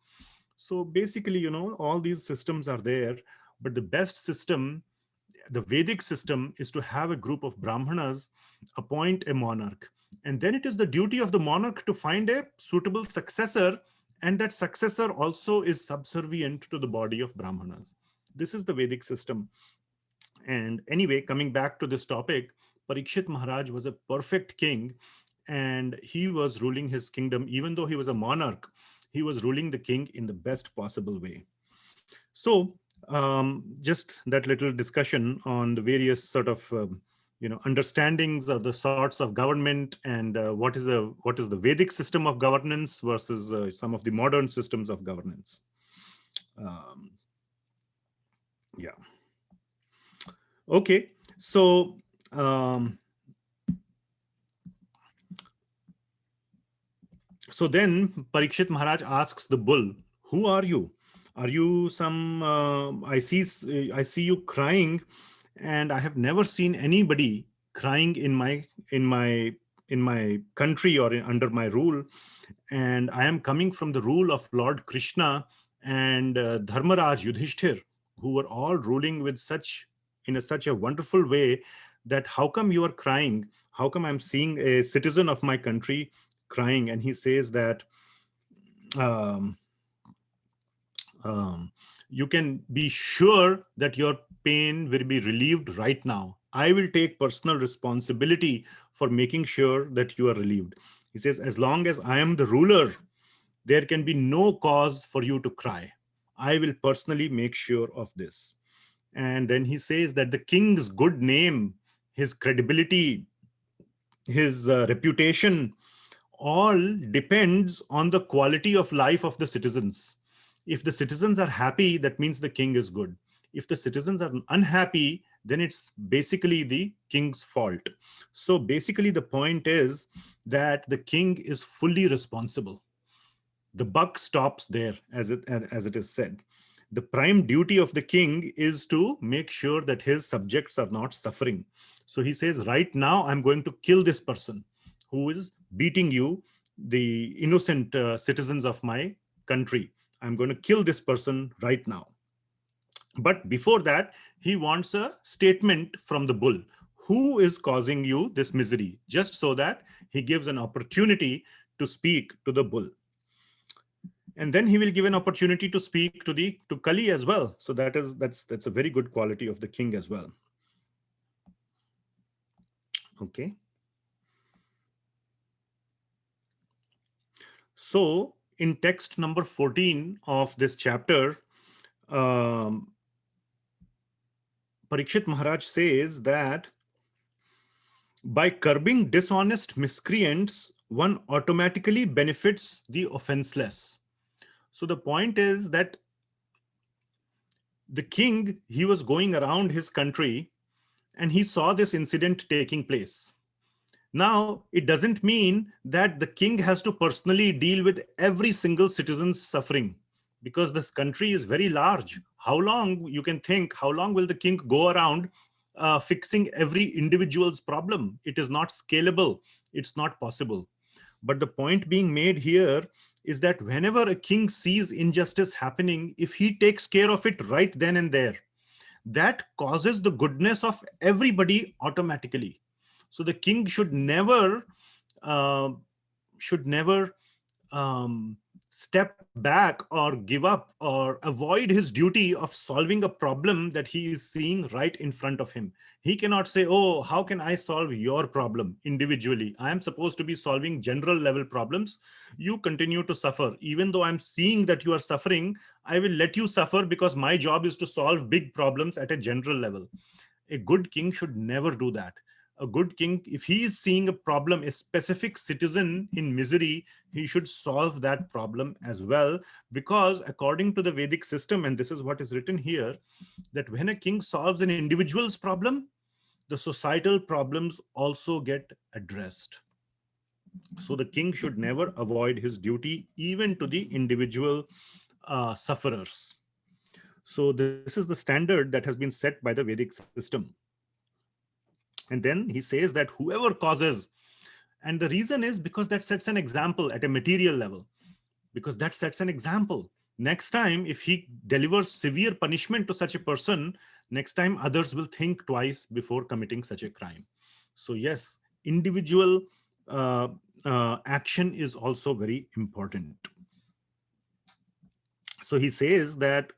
So basically, you know, all these systems are there, but the best system, the Vedic system, is to have a group of brahmanas appoint a monarch, and then it is the duty of the monarch to find a suitable successor, and that successor also is subservient to the body of brahmanas. This is the Vedic system. And anyway, coming back to this topic, Parikshit Maharaj was a perfect king, and he was ruling his kingdom. Even though he was a monarch, he was ruling the king in the best possible way. So just that little discussion on the various sort of understandings of the sorts of government, and what is the Vedic system of governance versus some of the modern systems of governance. Yeah. Okay, so so then Parikshit Maharaj asks the bull, "Who are you? Are you some? I see you crying, and I have never seen anybody crying in my country or under my rule. And I am coming from the rule of Lord Krishna and Dharmaraj Yudhishthir, who were all ruling with such a wonderful way, that how come you are crying? How come I'm seeing a citizen of my country crying?" And he says that you can be sure that your pain will be relieved right now. I will take personal responsibility for making sure that you are relieved. He says, as long as I am the ruler, there can be no cause for you to cry. I will personally make sure of this. And then he says that the king's good name, his credibility, his reputation, all depends on the quality of life of the citizens. If the citizens are happy, that means the king is good. If the citizens are unhappy, then it's basically the king's fault. So basically the point is that the king is fully responsible. The buck stops there, as it is said. The prime duty of the king is to make sure that his subjects are not suffering. So he says, right now I'm going to kill this person who is beating you, the innocent citizens of my country. I'm going to kill this person right now. But before that, he wants a statement from the bull. Who is causing you this misery? Just so that he gives an opportunity to speak to the bull. And then he will give an opportunity to speak to Kali as well. So that's a very good quality of the king as well. Okay. So in text number 14 of this chapter, Parikshit Maharaj says that by curbing dishonest miscreants, one automatically benefits the offenseless. So the point is that the king, he was going around his country and he saw this incident taking place. Now, it doesn't mean that the king has to personally deal with every single citizen's suffering, because this country is very large. How long, you can think, how long will the king go around fixing every individual's problem? It is not scalable. It's not possible. But the point being made here is that whenever a king sees injustice happening, if he takes care of it right then and there, that causes the goodness of everybody automatically. So the king should never step back or give up or avoid his duty of solving a problem that he is seeing right in front of him. He cannot say, oh, how can I solve your problem individually? I am supposed to be solving general level problems. You continue to suffer. Even though I'm seeing that you are suffering, I will let you suffer because my job is to solve big problems at a general level. A good king should never do that. A good king, if he is seeing a problem, a specific citizen in misery, he should solve that problem as well. Because according to the Vedic system, and this is what is written here, that when a king solves an individual's problem, the societal problems also get addressed. So the king should never avoid his duty, even to the individual sufferers. So this is the standard that has been set by the Vedic system. And then he says that whoever causes, and the reason is because that sets an example at a material level, because that sets an example. Next time, if he delivers severe punishment to such a person, next time others will think twice before committing such a crime. So yes, individual action is also very important. So he says that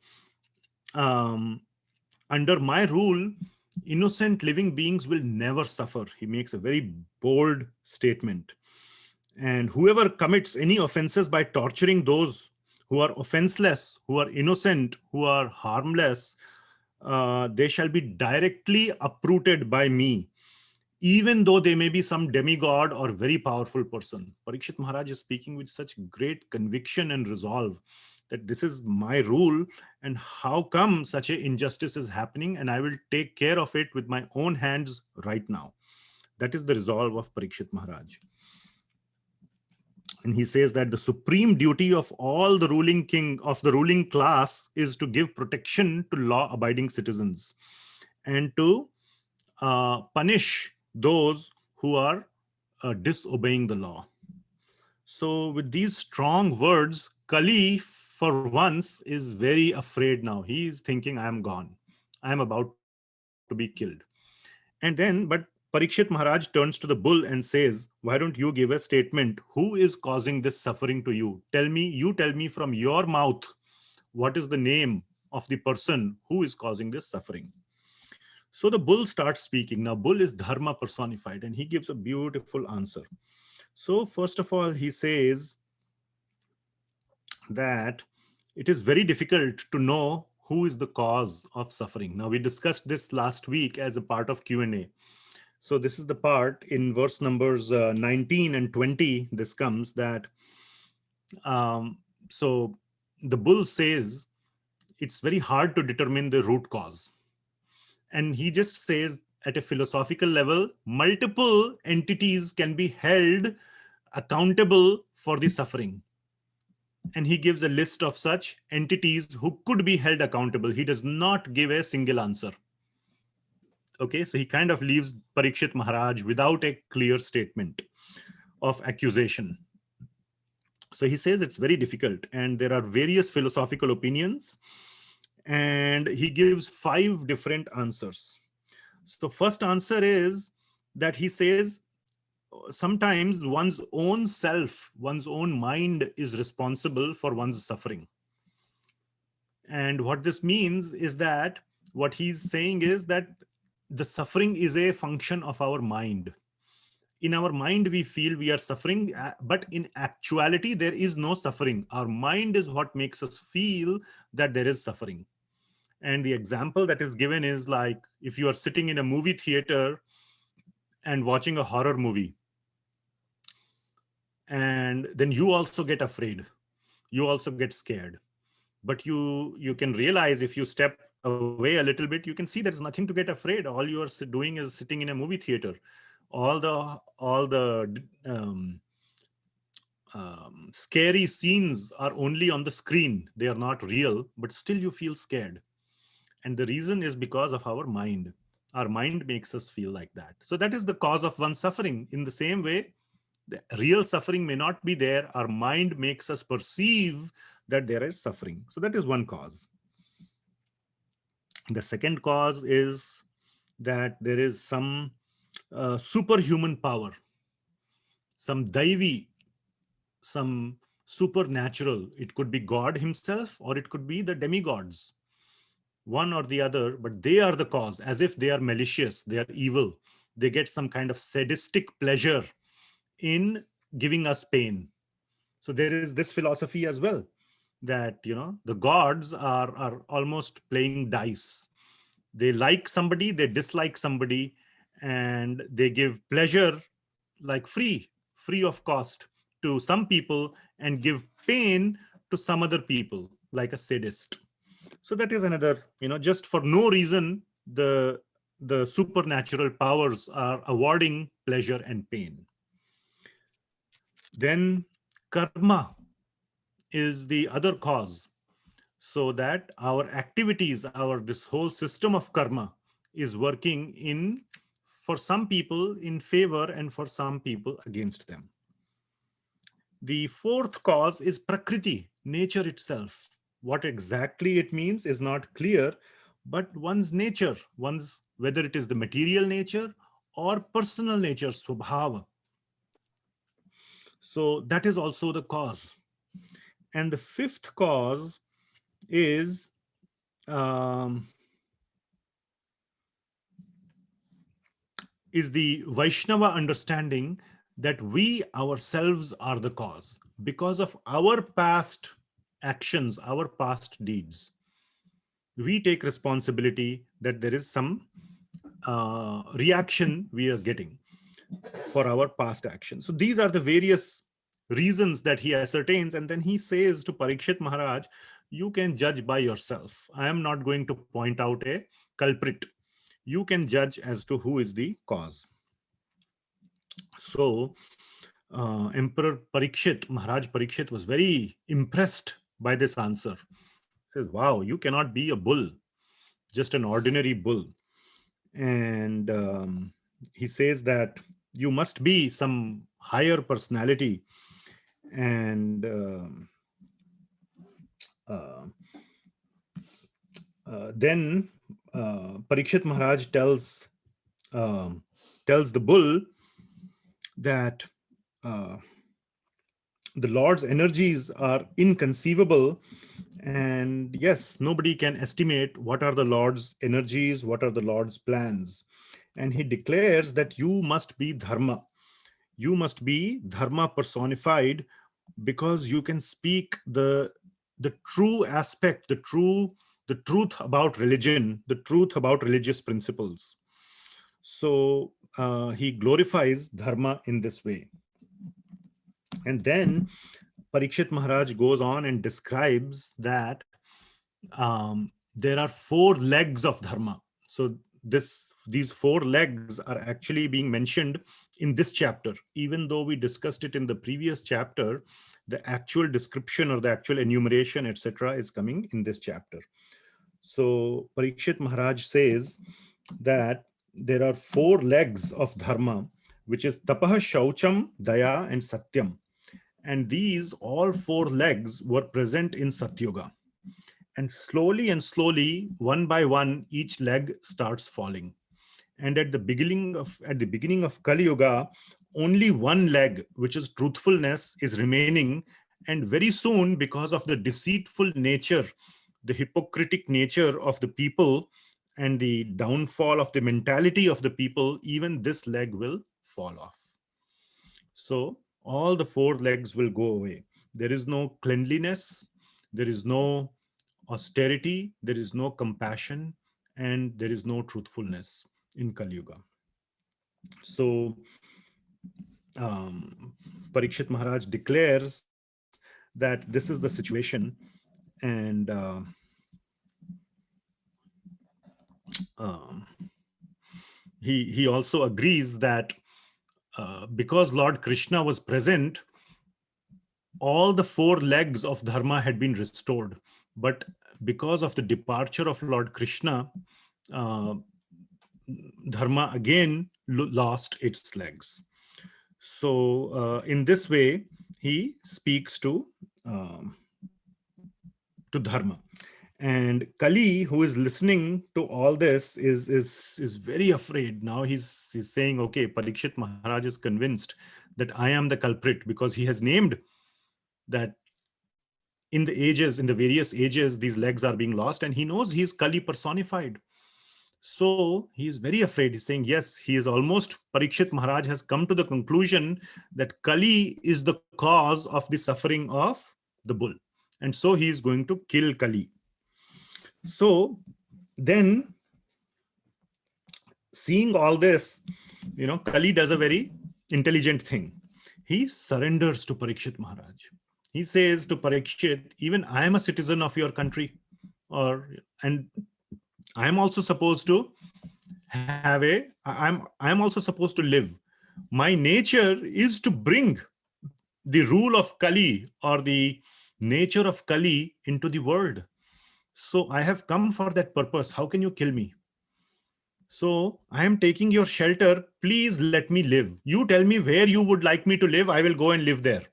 under my rule, innocent living beings will never suffer. He makes a very bold statement. And whoever commits any offenses by torturing those who are offenseless, who are innocent, who are harmless, they shall be directly uprooted by me, even though they may be some demigod or very powerful person. Parikshit Maharaj is speaking with such great conviction and resolve that this is my rule, and how come such an injustice is happening, and I will take care of it with my own hands right now. That is the resolve of Parikshit Maharaj. And he says that the supreme duty of all the ruling class is to give protection to law-abiding citizens and to punish those who are disobeying the law. So with these strong words, Kali for once is very afraid now. He is thinking, I am gone. I am about to be killed. And then, but Parikshit Maharaj turns to the bull and says, why don't you give a statement? Who is causing this suffering to you? Tell me from your mouth, what is the name of the person who is causing this suffering? So the bull starts speaking. Now, bull is dharma personified, and he gives a beautiful answer. So first of all, he says that it is very difficult to know who is the cause of suffering. Now, we discussed this last week as a part of Q&A. So this is the part in verse numbers 19 and 20. This comes that, so the bull says it's very hard to determine the root cause. And he just says at a philosophical level, multiple entities can be held accountable for the suffering. And he gives a list of such entities who could be held accountable. He does not give a single answer. Okay, so he kind of leaves Parikshit Maharaj without a clear statement of accusation. So he says it's very difficult, and there are various philosophical opinions, and he gives 5 different answers. So first answer is that he says sometimes one's own self, one's own mind is responsible for one's suffering. And what this means is that what he's saying is that the suffering is a function of our mind. In our mind, we feel we are suffering, but in actuality, there is no suffering. Our mind is what makes us feel that there is suffering. And the example that is given is like if you are sitting in a movie theater and watching a horror movie, and then you also get afraid, you also get scared. But you can realize if you step away a little bit, you can see there is nothing to get afraid. All you are doing is sitting in a movie theater. All the scary scenes are only on the screen. They are not real, but still you feel scared. And the reason is because of our mind. Our mind makes us feel like that. So that is the cause of one's suffering. In the same way, the real suffering may not be there. Our mind makes us perceive that there is suffering. So that is one cause. The second cause is that there is some superhuman power, some daivi, some supernatural. It could be God himself, or it could be the demigods, one or the other, but they are the cause, as if they are malicious, they are evil. They get some kind of sadistic pleasure in giving us pain. So there is this philosophy as well, that the gods are almost playing dice. They like somebody, they dislike somebody, and they give pleasure like free of cost to some people and give pain to some other people, like a sadist. So that is another, just for no reason, the supernatural powers are awarding pleasure and pain. Then karma is the other cause. so that our activities, this whole system of karma is working for some people in favor and for some people against them. The fourth cause is Prakriti, nature itself. What exactly it means is not clear, but one's nature, whether it is the material nature or personal nature, Swabhava. So that is also the cause. And the fifth cause is the Vaishnava understanding that we ourselves are the cause because of our past actions, our past deeds. We take responsibility that there is some reaction we are getting for our past actions. So these are the various reasons that he ascertains, and then he says to Parikshit Maharaj, you can judge by yourself. I am not going to point out a culprit. You can judge as to who is the cause. So Emperor Parikshit, Maharaj Parikshit, was very impressed by this answer. He says, wow, you cannot be a bull, just an ordinary bull. And he says that you must be some higher personality. And then Parikshit Maharaj tells the bull that the Lord's energies are inconceivable, and yes, nobody can estimate what are the Lord's energies, what are the Lord's plans. And he declares that you must be Dharma. You must be Dharma personified, because you can speak the true aspect, the truth about religion, the truth about religious principles. So he glorifies Dharma in this way. And then Parikshit Maharaj goes on and describes that there are 4 legs of Dharma. So these 4 legs are actually being mentioned in this chapter. Even though we discussed it in the previous chapter, the actual description or the actual enumeration, etc., is coming in this chapter. So Parikshit Maharaj says that there are 4 legs of Dharma, which is Tapaha, Shaucham, Daya, and Satyam. And these all 4 legs were present in Satyuga. And slowly, one by one, each leg starts falling. And at the beginning of Kali Yuga, only one leg, which is truthfulness, is remaining. And very soon, because of the deceitful nature, the hypocritic nature of the people, and the downfall of the mentality of the people, even this leg will fall off. So all the 4 legs will go away. There is no cleanliness, there is no austerity, there is no compassion, and there is no truthfulness in Kali Yuga. So Parikshit Maharaj declares that this is the situation, and he also agrees that because Lord Krishna was present, all the 4 legs of Dharma had been restored. But because of the departure of Lord Krishna, Dharma again lost its legs. So in this way, he speaks to Dharma. And Kali, who is listening to all this, is very afraid. Now he's saying, okay, Parikshit Maharaj is convinced that I am the culprit, because he has named that in the various ages, these legs are being lost, and he knows he's Kali personified. So he is very afraid. He's saying, yes, Parikshit Maharaj has come to the conclusion that Kali is the cause of the suffering of the bull. And so he is going to kill Kali. So then, seeing all this, Kali does a very intelligent thing. He surrenders to Parikshit Maharaj. He says to Parikshit, even I am a citizen of your country, and I am also supposed to I'm also supposed to live. My nature is to bring the rule of Kali, or the nature of Kali, into the world. So I have come for that purpose. How can you kill me? So I am taking your shelter. Please let me live. You tell me where you would like me to live. I will go and live there.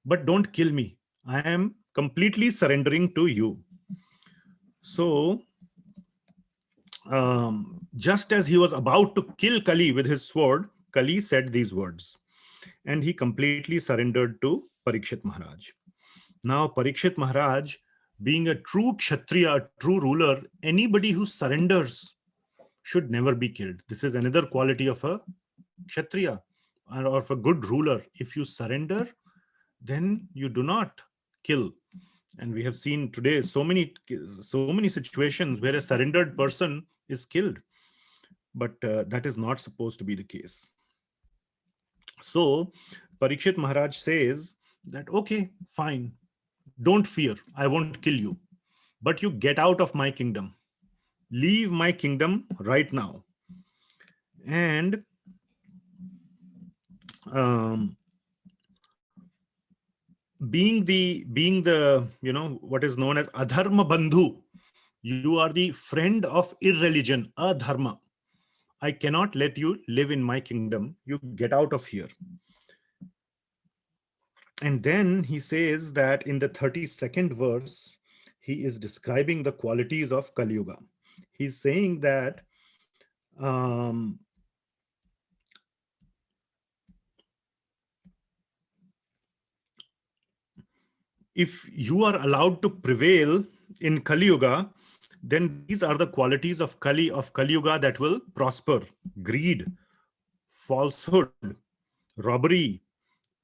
But don't kill me. I am completely surrendering to you. So just as he was about to kill Kali with his sword, Kali said these words, and he completely surrendered to Parikshit Maharaj. Now, Parikshit Maharaj, being a true Kshatriya, a true ruler, anybody who surrenders should never be killed. This is another quality of a Kshatriya or of a good ruler. If you surrender, then you do not kill. And we have seen today so many situations where a surrendered person is killed. But that is not supposed to be the case. So Parikshit Maharaj says that, okay, fine, don't fear, I won't kill you, but you get out of my kingdom. Leave my kingdom right now. And being the what is known as adharma bandhu, you are the friend of irreligion, adharma. I cannot let you live in my kingdom. You get out of here. And then he says that in the 32nd verse, he is describing the qualities of Kali Yuga. He's saying that if you are allowed to prevail in Kali Yuga, then these are the qualities of Kali Yuga that will prosper: greed, falsehood, robbery,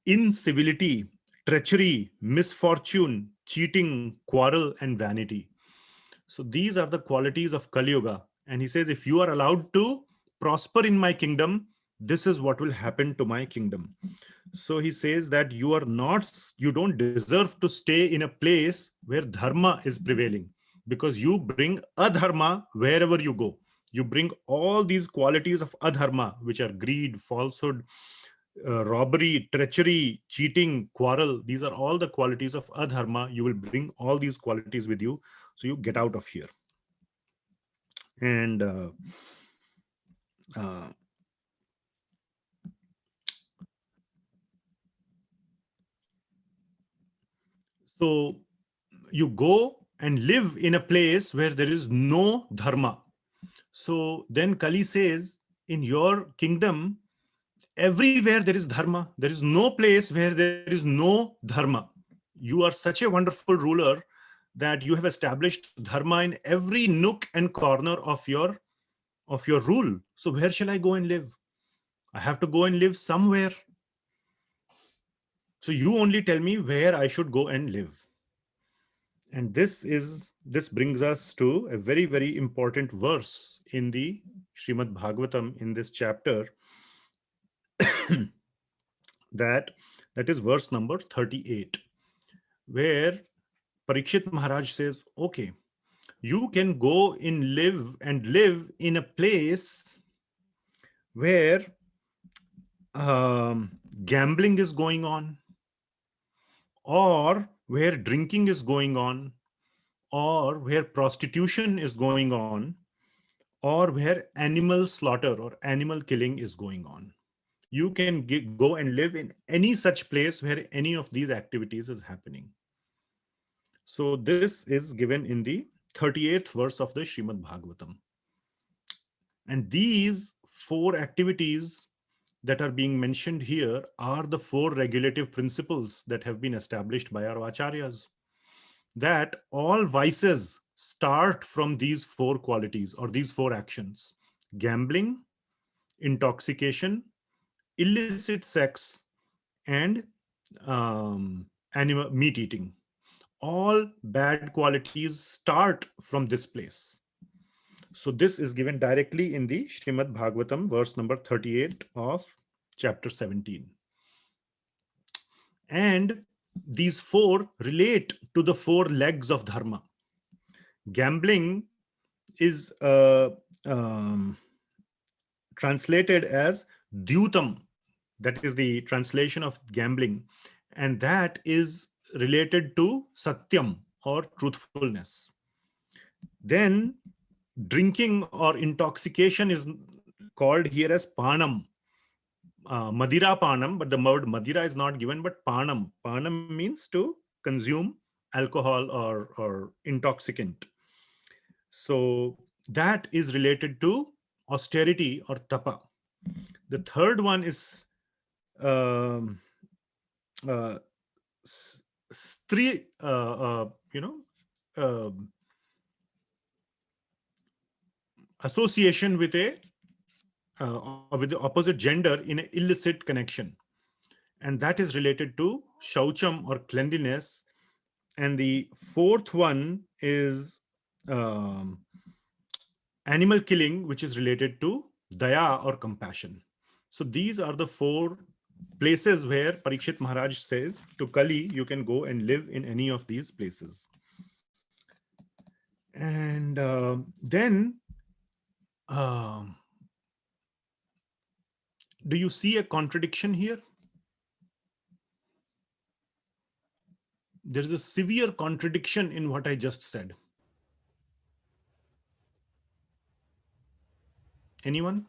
incivility, treachery, misfortune, cheating, quarrel, and vanity. So these are the qualities of Kali Yuga. And he says, if you are allowed to prosper in my kingdom, this is what will happen to my kingdom. So he says that you don't deserve to stay in a place where dharma is prevailing, because you bring adharma wherever you go. You bring all these qualities of adharma, which are greed, falsehood, robbery, treachery, cheating, quarrel. These are all the qualities of adharma. You will bring all these qualities with you. So you get out of here. And so you go and live in a place where there is no dharma. So then Kali says, in your kingdom, everywhere there is dharma. There is no place where there is no dharma. You are such a wonderful ruler that you have established dharma in every nook and corner of your rule. So where shall I go and live? I have to go and live somewhere. So you only tell me where I should go and live. And this brings us to a very, very important verse in the Srimad Bhagavatam in this chapter. that is verse number 38, where Parikshit Maharaj says, okay, you can go and live in a place where gambling is going on, or where drinking is going on, or where prostitution is going on, or where animal slaughter or animal killing is going on. You can go and live in any such place where any of these activities is happening. So this is given in the 38th verse of the Srimad Bhagavatam. And these 4 activities that are being mentioned here are the 4 regulative principles that have been established by our acharyas, that all vices start from these 4 qualities or these 4 actions: gambling, intoxication, illicit sex, and animal meat eating. All bad qualities start from this place. So this is given directly in the Srimad Bhagavatam, verse number 38 of chapter 17. And these 4 relate to the 4 legs of dharma. Gambling is translated as dyutam. That is the translation of gambling. And that is related to satyam or truthfulness. Then drinking or intoxication is called here as panam. Madira panam, but the word madira is not given, but panam. Panam means to consume alcohol or intoxicant. So that is related to austerity or tapa. The third one is um, stri, association with with the opposite gender in an illicit connection, and that is related to shaucham or cleanliness. And the fourth one is animal killing, which is related to daya or compassion. So these are the four places where Parikshit Maharaj says to Kali, you can go and live in any of these places. And then do you see a contradiction here? There is a severe contradiction in what I just said. Anyone?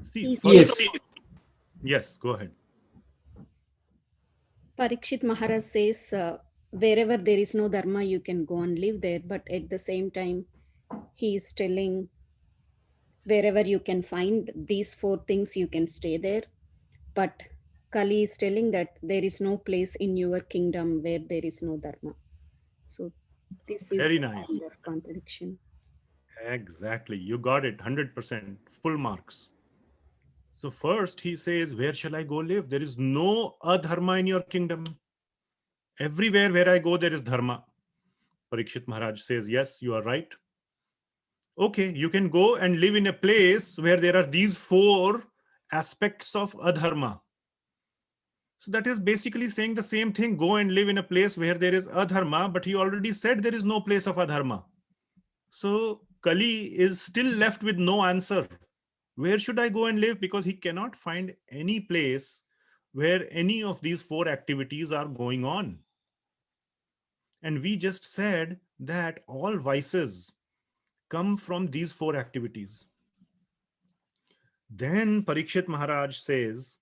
See, Yes. Yes, go ahead. Parikshit Maharaj says, wherever there is no dharma, you can go and live there. But at the same time, he is telling, wherever you can find these four things, you can stay there. But Kali is telling that there is no place in your kingdom where there is no dharma. So this is Very the nice. kind of contradiction. Exactly. You got it. 100%. Full marks. So first he says, where shall I go live? There is no adharma in your kingdom. Everywhere where I go, there is dharma. Parikshit Maharaj says, yes, you are right. Okay, you can go and live in a place where there are these four aspects of adharma. So that is basically saying the same thing. Go and live in a place where there is adharma, but he already said there is no place of adharma. So Kali is still left with no answer. Where should I go and live? Because he cannot find any place where any of these four activities are going on. And we just said that all vices come from these four activities. Then Parikshit Maharaj says,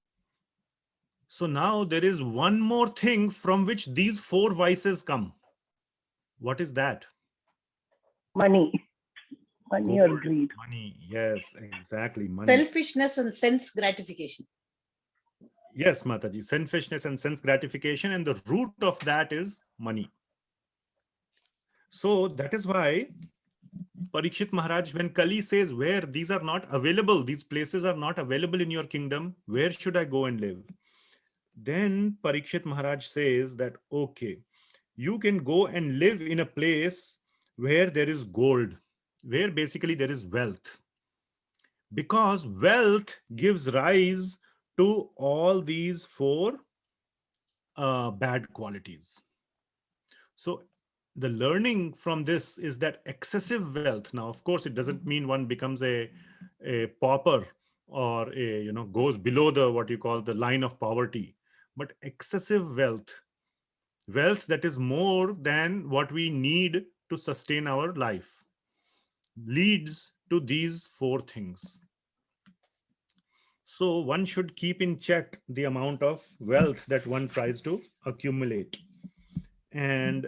so now there is one more thing from which these four vices come. What is that? Money. Money or greed. Money. Yes, exactly. Money. Selfishness and sense gratification. Yes, Mataji. Selfishness and sense gratification. And the root of that is money. So that is why Parikshit Maharaj, when Kali says, where these are not available, these places are not available in your kingdom, where should I go and live? Then Parikshit Maharaj says that, okay, you can go and live in a place where there is gold, where basically there is wealth. Because wealth gives rise to all these four bad qualities. So the learning from this is that excessive wealth, now of course it doesn't mean one becomes a pauper or goes below the what you call the line of poverty, but excessive wealth that is more than what we need to sustain our life, leads to these four things. So one should keep in check the amount of wealth that one tries to accumulate. And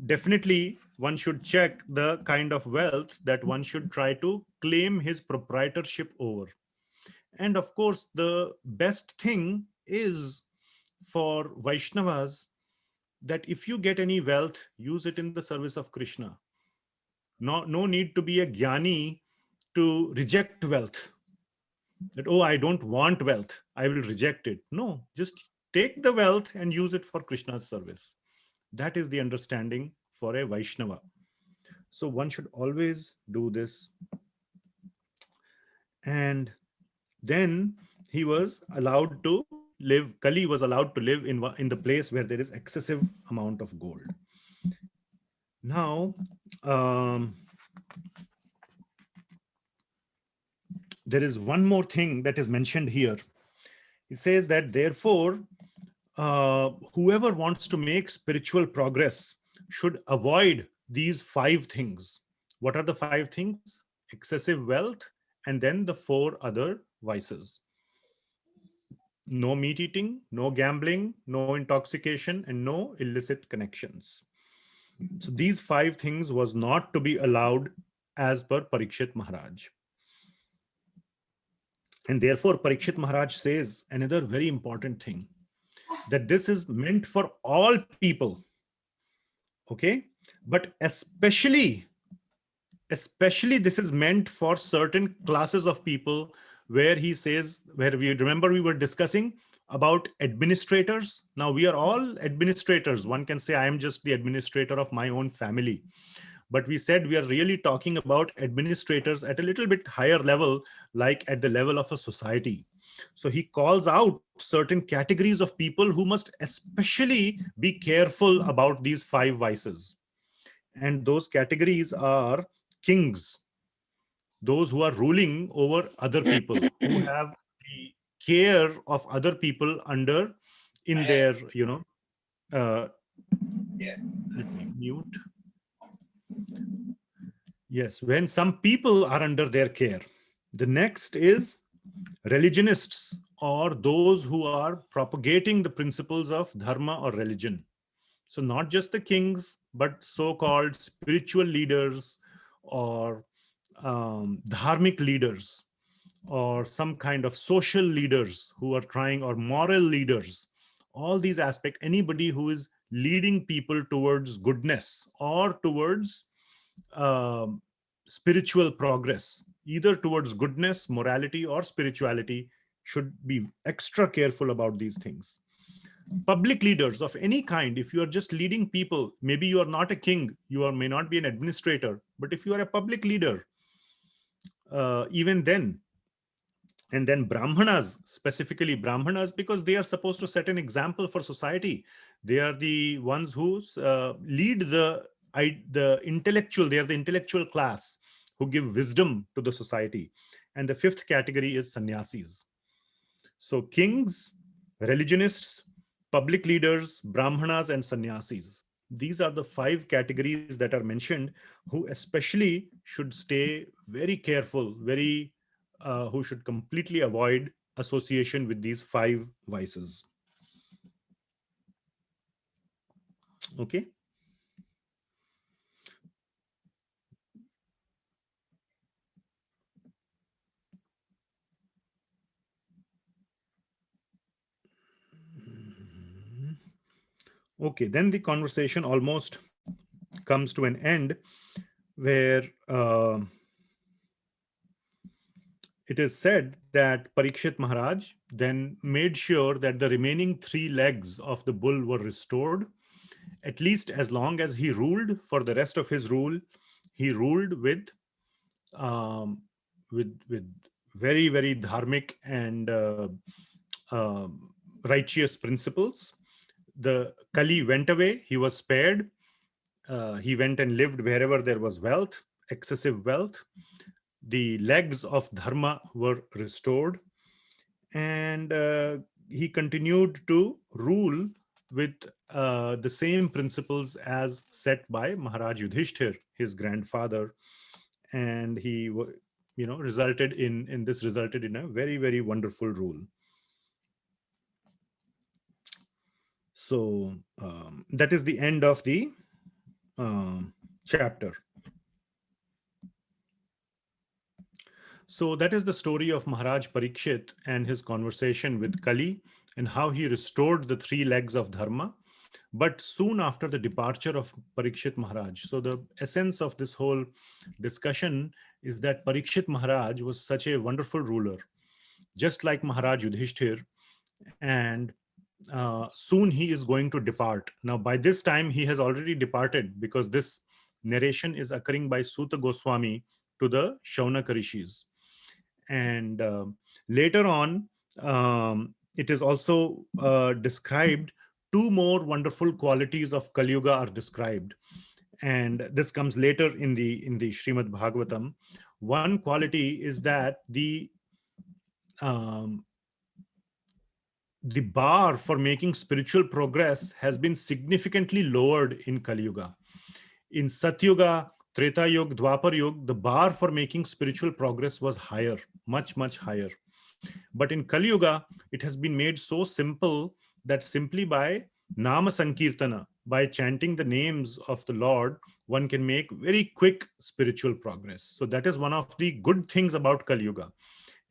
definitely one should check the kind of wealth that one should try to claim his proprietorship over. And of course, the best thing is for Vaishnavas that if you get any wealth, use it in the service of Krishna. No need to be a jnani to reject wealth. That, oh, I don't want wealth, I will reject it. No, just take the wealth and use it for Krishna's service. That is the understanding for a Vaishnava. So one should always do this. And then he was allowed to live, Kali was allowed to live in the place where there is excessive amount of gold. Now, there is one more thing that is mentioned here. He says that therefore, whoever wants to make spiritual progress should avoid these 5 things. What are the 5 things? Excessive wealth, and then the 4 other vices. No meat eating, no gambling, no intoxication, and no illicit connections. So these 5 things was not to be allowed as per Parikshit Maharaj. And therefore Parikshit Maharaj says another very important thing, that this is meant for all people. Okay, but especially this is meant for certain classes of people, where he says, where we remember we were discussing about administrators. Now we are all administrators. One can say I am just the administrator of my own family, but we said we are really talking about administrators at a little bit higher level, like at the level of a society. So he calls out certain categories of people who must especially be careful about these 5 vices. And those categories are kings, those who are ruling over other people, who have the care of other people under in their, let me mute. Yes, when some people are under their care. The next is religionists, or those who are propagating the principles of dharma or religion. So not just the kings, but so-called spiritual leaders, or dharmic leaders, or some kind of social leaders who are trying, or moral leaders. All these aspects, anybody who is leading people towards goodness or towards spiritual progress, either towards goodness, morality, or spirituality, should be extra careful about these things. Public leaders of any kind, if you are just leading people, maybe you are not a king, may not be an administrator, but if you are a public leader, even then. And then brahmanas, specifically brahmanas, because they are supposed to set an example for society. They are the ones who lead the intellectual, they are the intellectual class who give wisdom to the society. And the 5th category is sannyasis. So kings, religionists, public leaders, brahmanas, and sannyasis. These are the 5 categories that are mentioned, who especially should stay very careful, who should completely avoid association with these 5 vices. Okay. Okay, then the conversation almost comes to an end, where it is said that Parikshit Maharaj then made sure that the remaining 3 legs of the bull were restored, at least as long as he ruled. For the rest of his rule, he ruled with very, very dharmic and righteous principles. The Kali went away, he was spared. He went and lived wherever there was wealth, excessive wealth. The legs of dharma were restored, and he continued to rule with the same principles as set by Maharaj Yudhishthir, his grandfather. And he resulted in a very, very wonderful rule. So that is the end of the chapter. So that is the story of Maharaj Parikshit and his conversation with Kali, and how he restored the 3 legs of dharma. But soon after the departure of Parikshit Maharaj, so the essence of this whole discussion is that Parikshit Maharaj was such a wonderful ruler, just like Maharaj Yudhishthir, and soon he is going to depart. Now, by this time, he has already departed, because this narration is occurring by Suta Goswami to the Shaunaka Rishis. And later on, it is also described, 2 more wonderful qualities of Kali Yuga are described. And this comes later in the Srimad Bhagavatam. One quality is that the the bar for making spiritual progress has been significantly lowered in Kali Yuga. In Satyuga, Treta Yuga, Dwapar Yuga, the bar for making spiritual progress was higher, much, much higher. But in Kali Yuga, it has been made so simple that simply by Nama Sankirtana, by chanting the names of the Lord, one can make very quick spiritual progress. So that is one of the good things about Kali Yuga.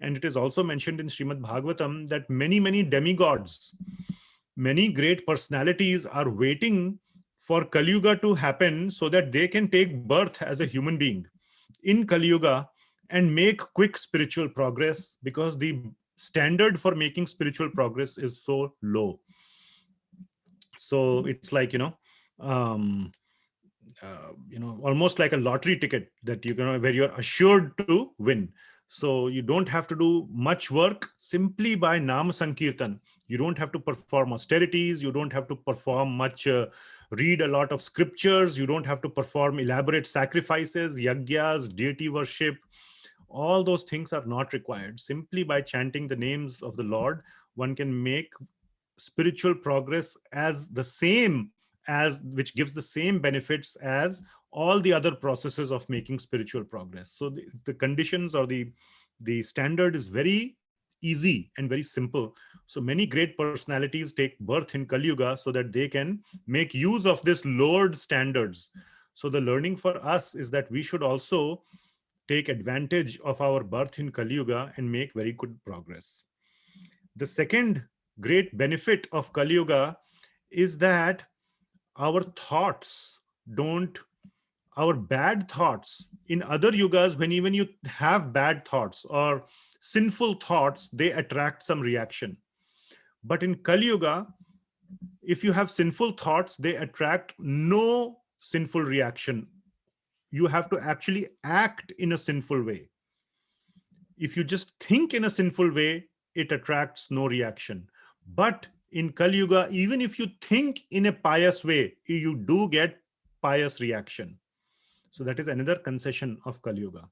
And it is also mentioned in Srimad Bhagavatam that many, many demigods, many great personalities are waiting for Kali Yuga to happen so that they can take birth as a human being in Kali Yuga and make quick spiritual progress, because the standard for making spiritual progress is so low. So it's like, almost like a lottery ticket that where you're assured to win. So you don't have to do much work simply by Nam Sankirtan. You don't have to perform austerities. You don't have to perform much, read a lot of scriptures. You don't have to perform elaborate sacrifices, yagyas, deity worship. All those things are not required. Simply by chanting the names of the Lord, one can make spiritual progress as the same as, which gives the same benefits as all the other processes of making spiritual progress. So the conditions or the standard is very easy and very simple. So many great personalities take birth in Kali Yuga so that they can make use of this lowered standards. So the learning for us is that we should also take advantage of our birth in Kali Yuga and make very good progress. The second great benefit of Kali Yuga is that our thoughts our bad thoughts in other yugas, when even you have bad thoughts or sinful thoughts, they attract some reaction. But in Kali Yuga, if you have sinful thoughts, they attract no sinful reaction. You have to actually act in a sinful way. If you just think in a sinful way, it attracts no reaction. But in Kali Yuga, even if you think in a pious way, you do get pious reaction. So that is another concession of Kali Yuga.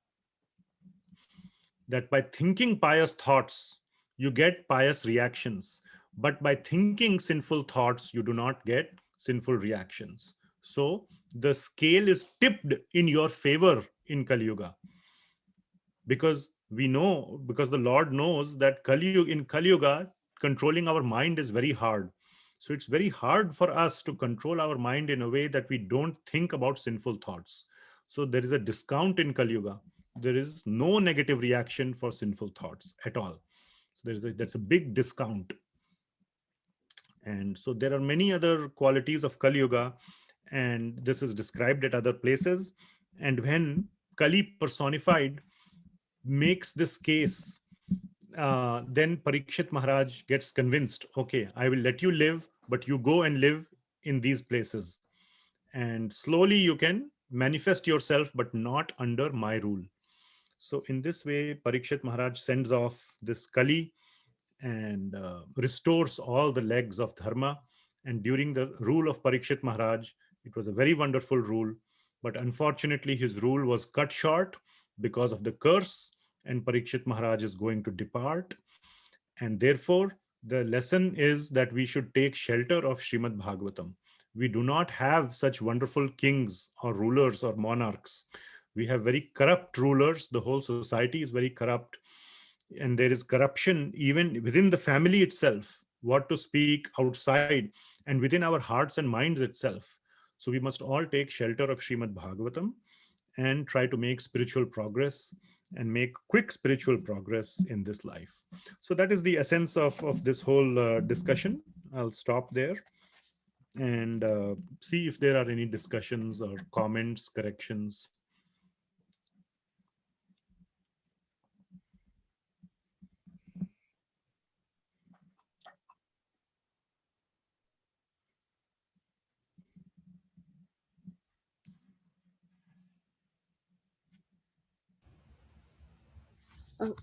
That by thinking pious thoughts, you get pious reactions. But by thinking sinful thoughts, you do not get sinful reactions. So the scale is tipped in your favor in Kali Yuga. Because the Lord knows that in Kali Yuga, controlling our mind is very hard. So it's very hard for us to control our mind in a way that we don't think about sinful thoughts. So there is a discount in Kali Yuga. There is no negative reaction for sinful thoughts at all. So that's a big discount. And so there are many other qualities of Kali Yuga, and this is described at other places. And when Kali personified makes this case, then Parikshit Maharaj gets convinced, okay, I will let you live, but you go and live in these places. And slowly you can manifest yourself, but not under my rule. So in this way, Parikshit Maharaj sends off this Kali and restores all the legs of dharma. And during the rule of Parikshit Maharaj, it was a very wonderful rule. But unfortunately, his rule was cut short because of the curse, and Parikshit Maharaj is going to depart. And therefore, the lesson is that we should take shelter of Srimad Bhagavatam. We do not have such wonderful kings or rulers or monarchs. We have very corrupt rulers. The whole society is very corrupt. And there is corruption even within the family itself, what to speak outside and within our hearts and minds itself. So we must all take shelter of Srimad Bhagavatam and try to make spiritual progress and make quick spiritual progress in this life. So that is the essence of this whole discussion. I'll stop there and see if there are any discussions or comments, corrections.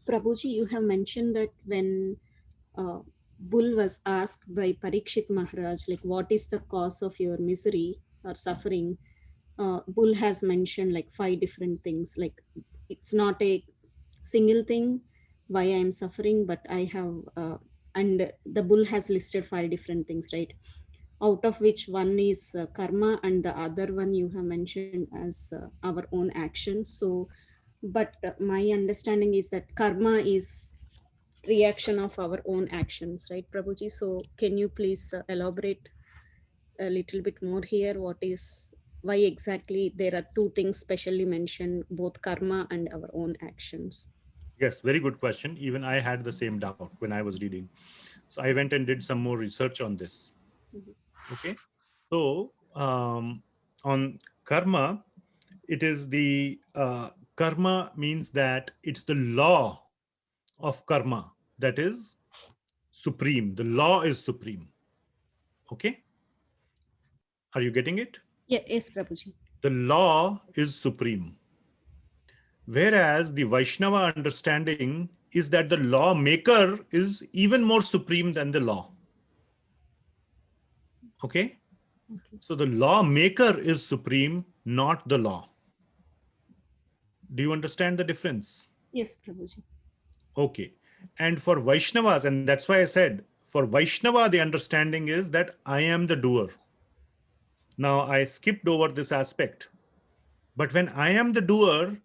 Prabhuji, you have mentioned that when Bull was asked by Parikshit Maharaj, like, what is the cause of your misery or suffering? Bull has mentioned like 5 different things. Like, it's not a single thing why I am suffering, but I have and the bull has listed 5 different things, right? Out of which one is karma and the other one you have mentioned as our own actions. So, but my understanding is that karma is reaction of our own actions, right, Prabhuji? So can you please elaborate a little bit more here? Why exactly there are 2 things specially mentioned, both karma and our own actions? Yes, very good question. Even I had the same doubt when I was reading. So I went and did some more research on this. Okay. So on karma, it is the karma means that it's the law of karma that is supreme. The law is supreme. Okay. Are you getting it? Yeah, yes, Prabhuji. The law is supreme. Whereas the Vaishnava understanding is that the lawmaker is even more supreme than the law. Okay? So the lawmaker is supreme, not the law. Do you understand the difference? Yes, Prabhuji. Okay. And for Vaishnavas, and that's why I said, for Vaishnava, the understanding is that I am the doer. Now, I skipped over this aspect. But when I am the doer,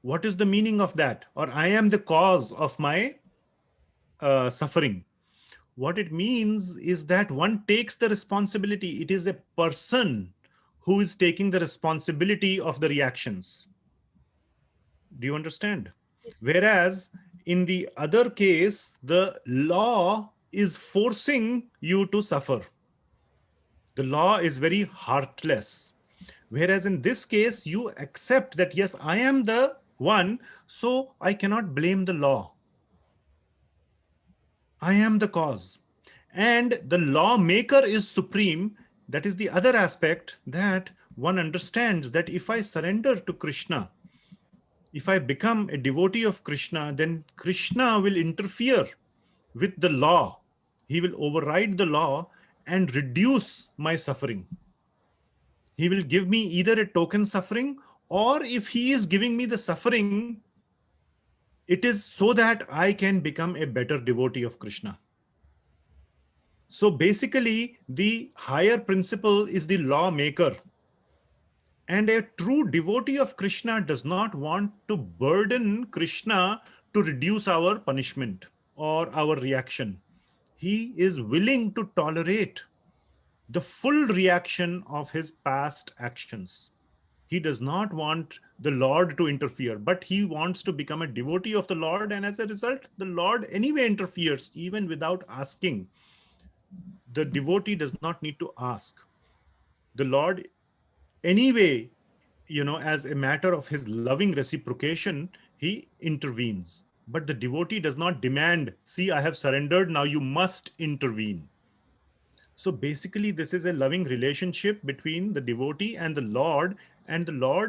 what is the meaning of that? Or I am the cause of my suffering. What it means is that one takes the responsibility. It is a person who is taking the responsibility of the reactions. Do you understand? Yes. Whereas in the other case, the law is forcing you to suffer. The law is very heartless. Whereas in this case, you accept that, yes, I am the one, so I cannot blame the law. I am the cause. And the lawmaker is supreme. That is the other aspect, that one understands that if I surrender to Krishna, if I become a devotee of Krishna, then Krishna will interfere with the law. He will override the law and reduce my suffering. He will give me either a token suffering, or if he is giving me the suffering, it is so that I can become a better devotee of Krishna. So basically, the higher principle is the lawmaker. And a true devotee of Krishna does not want to burden Krishna to reduce our punishment or our reaction. He is willing to tolerate the full reaction of his past actions. He does not want the Lord to interfere, but he wants to become a devotee of the Lord. And as a result, the Lord anyway interferes even without asking. The devotee does not need to ask. The Lord anyway, as a matter of his loving reciprocation, he intervenes. But the devotee does not demand, see, I have surrendered, now you must intervene. So basically, this is a loving relationship between the devotee and the Lord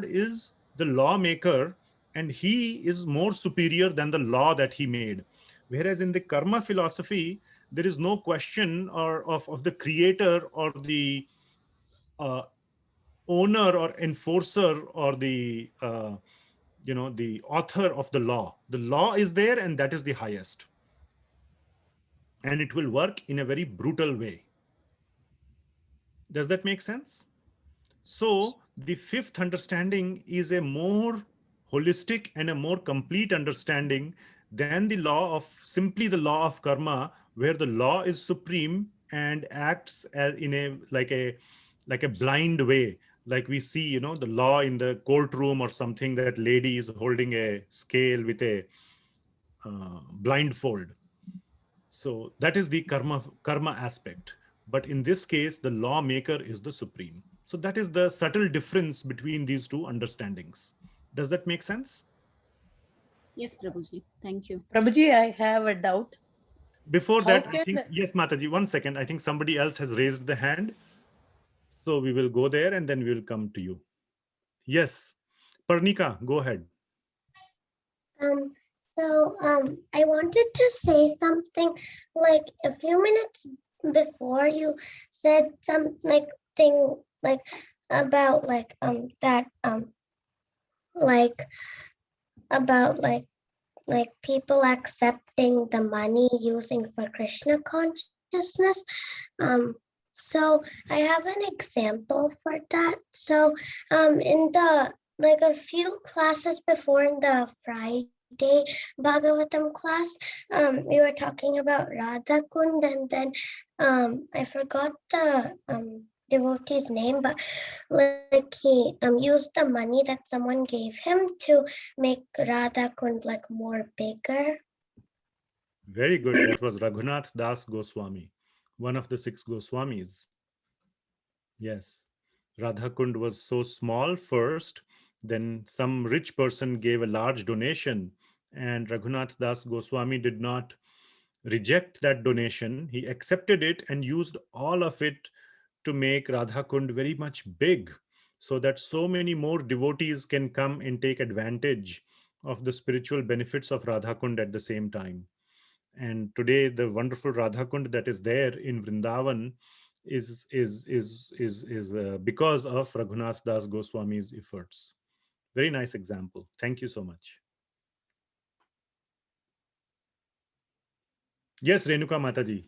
is the lawmaker, and he is more superior than the law that he made. Whereas in the karma philosophy, there is no question of the creator or the owner or enforcer or the the author of the law. The law is there, and that is the highest, and it will work in a very brutal way. Does that make sense? So the fifth understanding is a more holistic and a more complete understanding than the law of simply the law of karma, where the law is supreme and acts as in a like a blind way. Like we see, the law in the courtroom or something, that lady is holding a scale with a blindfold. So that is the karma aspect. But in this case, the lawmaker is the supreme. So that is the subtle difference between these two understandings. Does that make sense? Yes, Prabhuji. Thank you. Prabhuji, I have a doubt. Before that, I think, yes, Mataji, 1 second. I think somebody else has raised the hand. So we will go there and then we will come to you. Yes, Parnika, go ahead. I wanted to say something. Like a few minutes before, you said something about like people accepting the money using for Krishna consciousness. So I have an example for that. So in the like a few classes before in the Friday Bhagavatam class, we were talking about Radha Kund, and then I forgot the devotee's name, but like he used the money that someone gave him to make Radha Kund like more bigger. Very good. That was Raghunath Das Goswami, one of the 6 Goswamis. Yes. Radha Kund was so small first, then some rich person gave a large donation, and Raghunath Das Goswami did not reject that donation. He accepted it and used all of it to make Radha Kund very much big, so that so many more devotees can come and take advantage of the spiritual benefits of Radha Kund at the same time. And today the wonderful Radha Kund that is there in Vrindavan is because of Raghunath Das Goswami's efforts. Very nice example. Thank you so much. Yes, Renuka Mataji.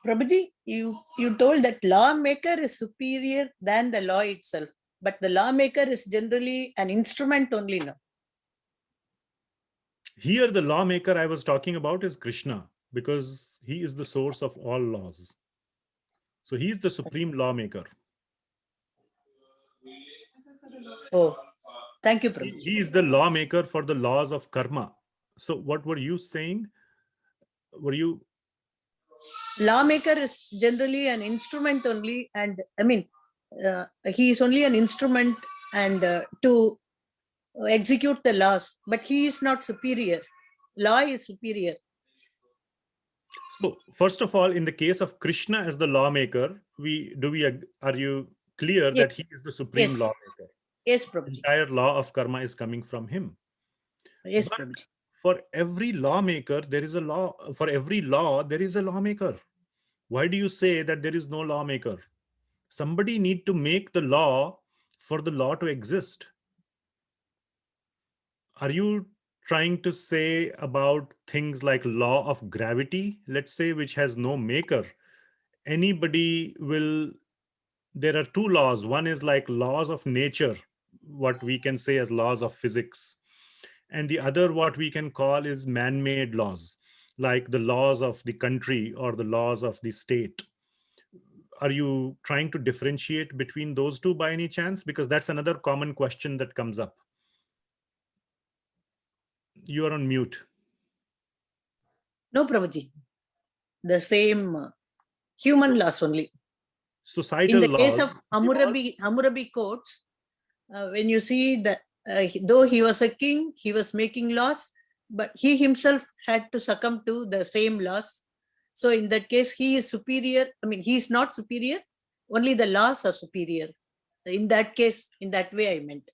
Prabhuji, you told that lawmaker is superior than the law itself, but the lawmaker is generally an instrument only now. Here the lawmaker I was talking about is Krishna, because he is the source of all laws. So he is the supreme lawmaker. Oh, thank you, Prabhuji. He is the lawmaker for the laws of karma. So what were you saying? Were you... Lawmaker is generally an instrument only, and I mean, he is only an instrument and to execute the laws, but he is not superior. Law is superior. So first of all, in the case of Krishna as the lawmaker, are you clear that he is the supreme lawmaker? Yes, Prabhuji. The entire law of karma is coming from him. Yes, But Prabhuji. for every lawmaker, there is a law. For every law, there is a lawmaker. Why do you say that there is no lawmaker? Somebody need to make the law for the law to exist. Are you trying to say about things like law of gravity, let's say, which has no maker? Anybody will... There are 2 laws. One is like laws of nature, what we can say as laws of physics. And the other, what we can call is man-made laws, like the laws of the country or the laws of the state. Are you trying to differentiate between those 2 by any chance? Because that's another common question that comes up. You are on mute. No, Prabhuji. The same human laws only. Societal laws. In the case of Hammurabi courts, when you see that though he was a king, he was making laws, but he himself had to succumb to the same laws. So in that case, he is superior. I mean, he is not superior. Only the laws are superior. In that case, in that way, I meant.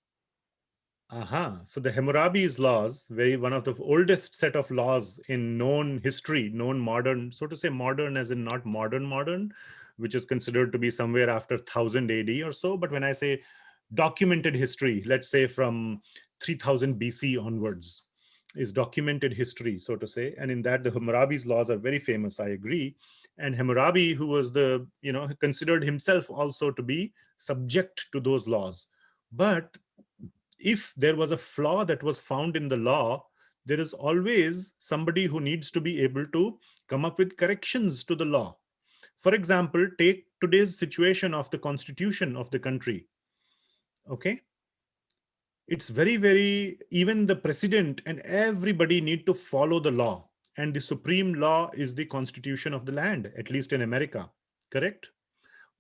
So the Hammurabi's laws, one of the oldest set of laws in known history, known modern, so to say modern as in not modern, which is considered to be somewhere after 1000 AD or so. But when I say documented history, let's say from 3000 BC onwards, is documented history, so to say. And in that, the Hammurabi's laws are very famous, I agree. And Hammurabi, who was considered himself also to be subject to those laws. But if there was a flaw that was found in the law, there is always somebody who needs to be able to come up with corrections to the law. For example, take today's situation of the constitution of the country. Okay. It's very, even the president and everybody need to follow the law. And the supreme law is the constitution of the land, at least in America. Correct?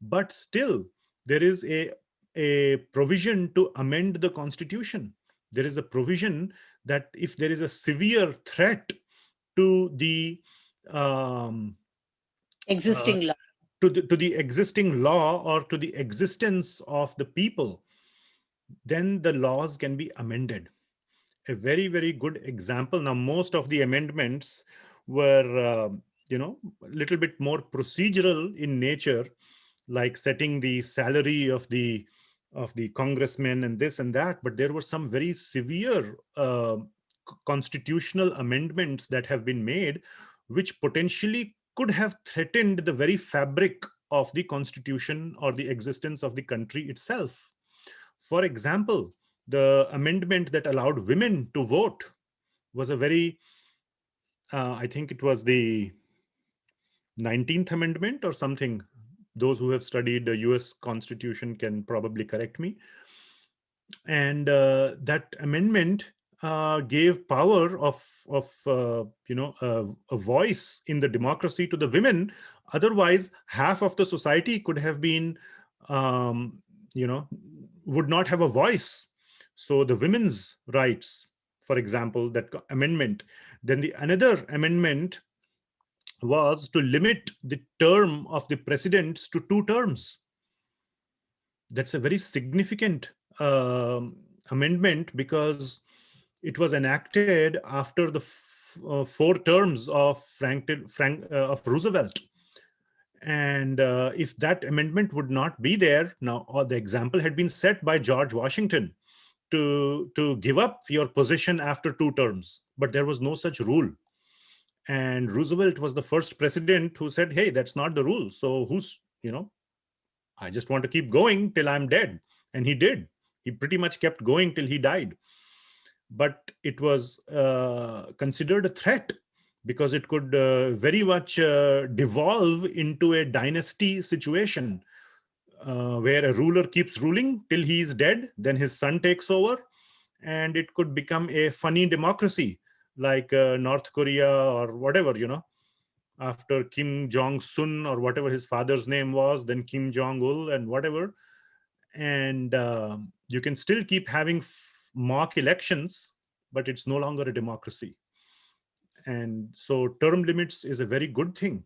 But still, there is a provision to amend the constitution. There is a provision that if there is a severe threat to the existing law, to the existing law or to the existence of the people, then the laws can be amended. A very good example. Now, most of the amendments were, a little bit more procedural in nature, like setting the salary of the the congressmen and this and that, but there were some very severe constitutional amendments that have been made, which potentially could have threatened the very fabric of the constitution or the existence of the country itself. For example, the amendment that allowed women to vote was a very, I think it was the 19th Amendment or something. Those who have studied the US Constitution can probably correct me. And that amendment gave power of a voice in the democracy to the women. Otherwise, half of the society could have been, would not have a voice. So the women's rights, for example, that amendment. Then the another amendment was to limit the term of the presidents to 2 terms. That's a very significant amendment, because it was enacted after the 4 terms of Roosevelt. And if that amendment would not be there, now the example had been set by George Washington to give up your position after 2 terms, but there was no such rule. And Roosevelt was the first president who said, hey, that's not the rule. So I just want to keep going till I'm dead. And he did. He pretty much kept going till he died. But it was considered a threat, because it could very much devolve into a dynasty situation where a ruler keeps ruling till he is dead, then his son takes over, and it could become a funny democracy like North Korea or whatever, after Kim Jong-un or whatever his father's name was, then Kim Jong-il and whatever. And you can still keep having mock elections, but it's no longer a democracy. And so term limits is a very good thing.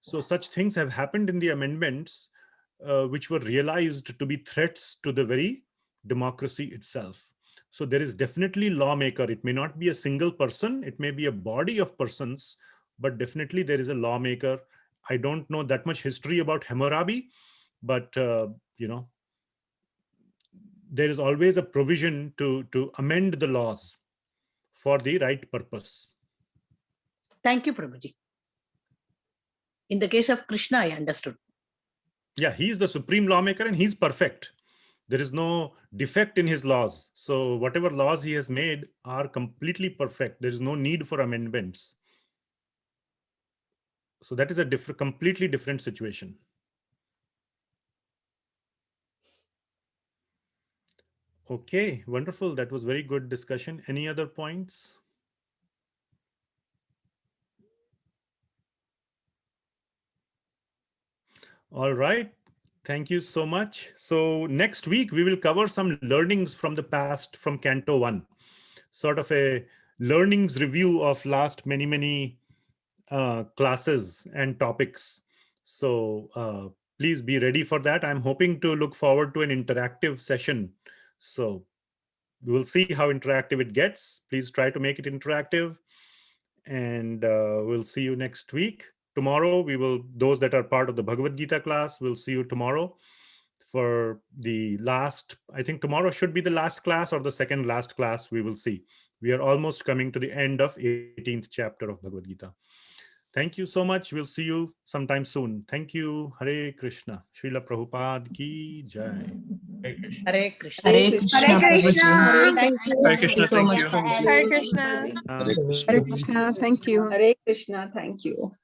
So such things have happened in the amendments, which were realized to be threats to the very democracy itself. So there is definitely lawmaker. It may not be a single person. It may be a body of persons, but definitely there is a lawmaker. I don't know that much history about Hammurabi, but there is always a provision to amend the laws for the right purpose. Thank you, Prabhuji. In the case of Krishna, I understood. Yeah, he is the supreme lawmaker and he's perfect. There is no defect in his laws. So whatever laws he has made are completely perfect. There is no need for amendments. So that is a completely different situation. Okay, wonderful. That was very good discussion. Any other points? All right. Thank you so much. So next week, we will cover some learnings from the past from Canto 1, sort of a learnings review of last many classes and topics. So please be ready for that. I'm hoping to look forward to an interactive session. So we'll see how interactive it gets. Please try to make it interactive. And we'll see you next week. Tomorrow, those that are part of the Bhagavad Gita class, we'll see you tomorrow for the last, I think tomorrow should be the last class or the second last class, we will see. We are almost coming to the end of 18th chapter of Bhagavad Gita. Thank you so much. We'll see you sometime soon. Thank you. Hare Krishna. Srila Prabhupada ki jai. Hare Krishna. Hare Krishna. Hare Krishna. Hare Krishna. Thank you so much. Hare Krishna. Hare Krishna. Thank you. Hare Krishna. Thank you.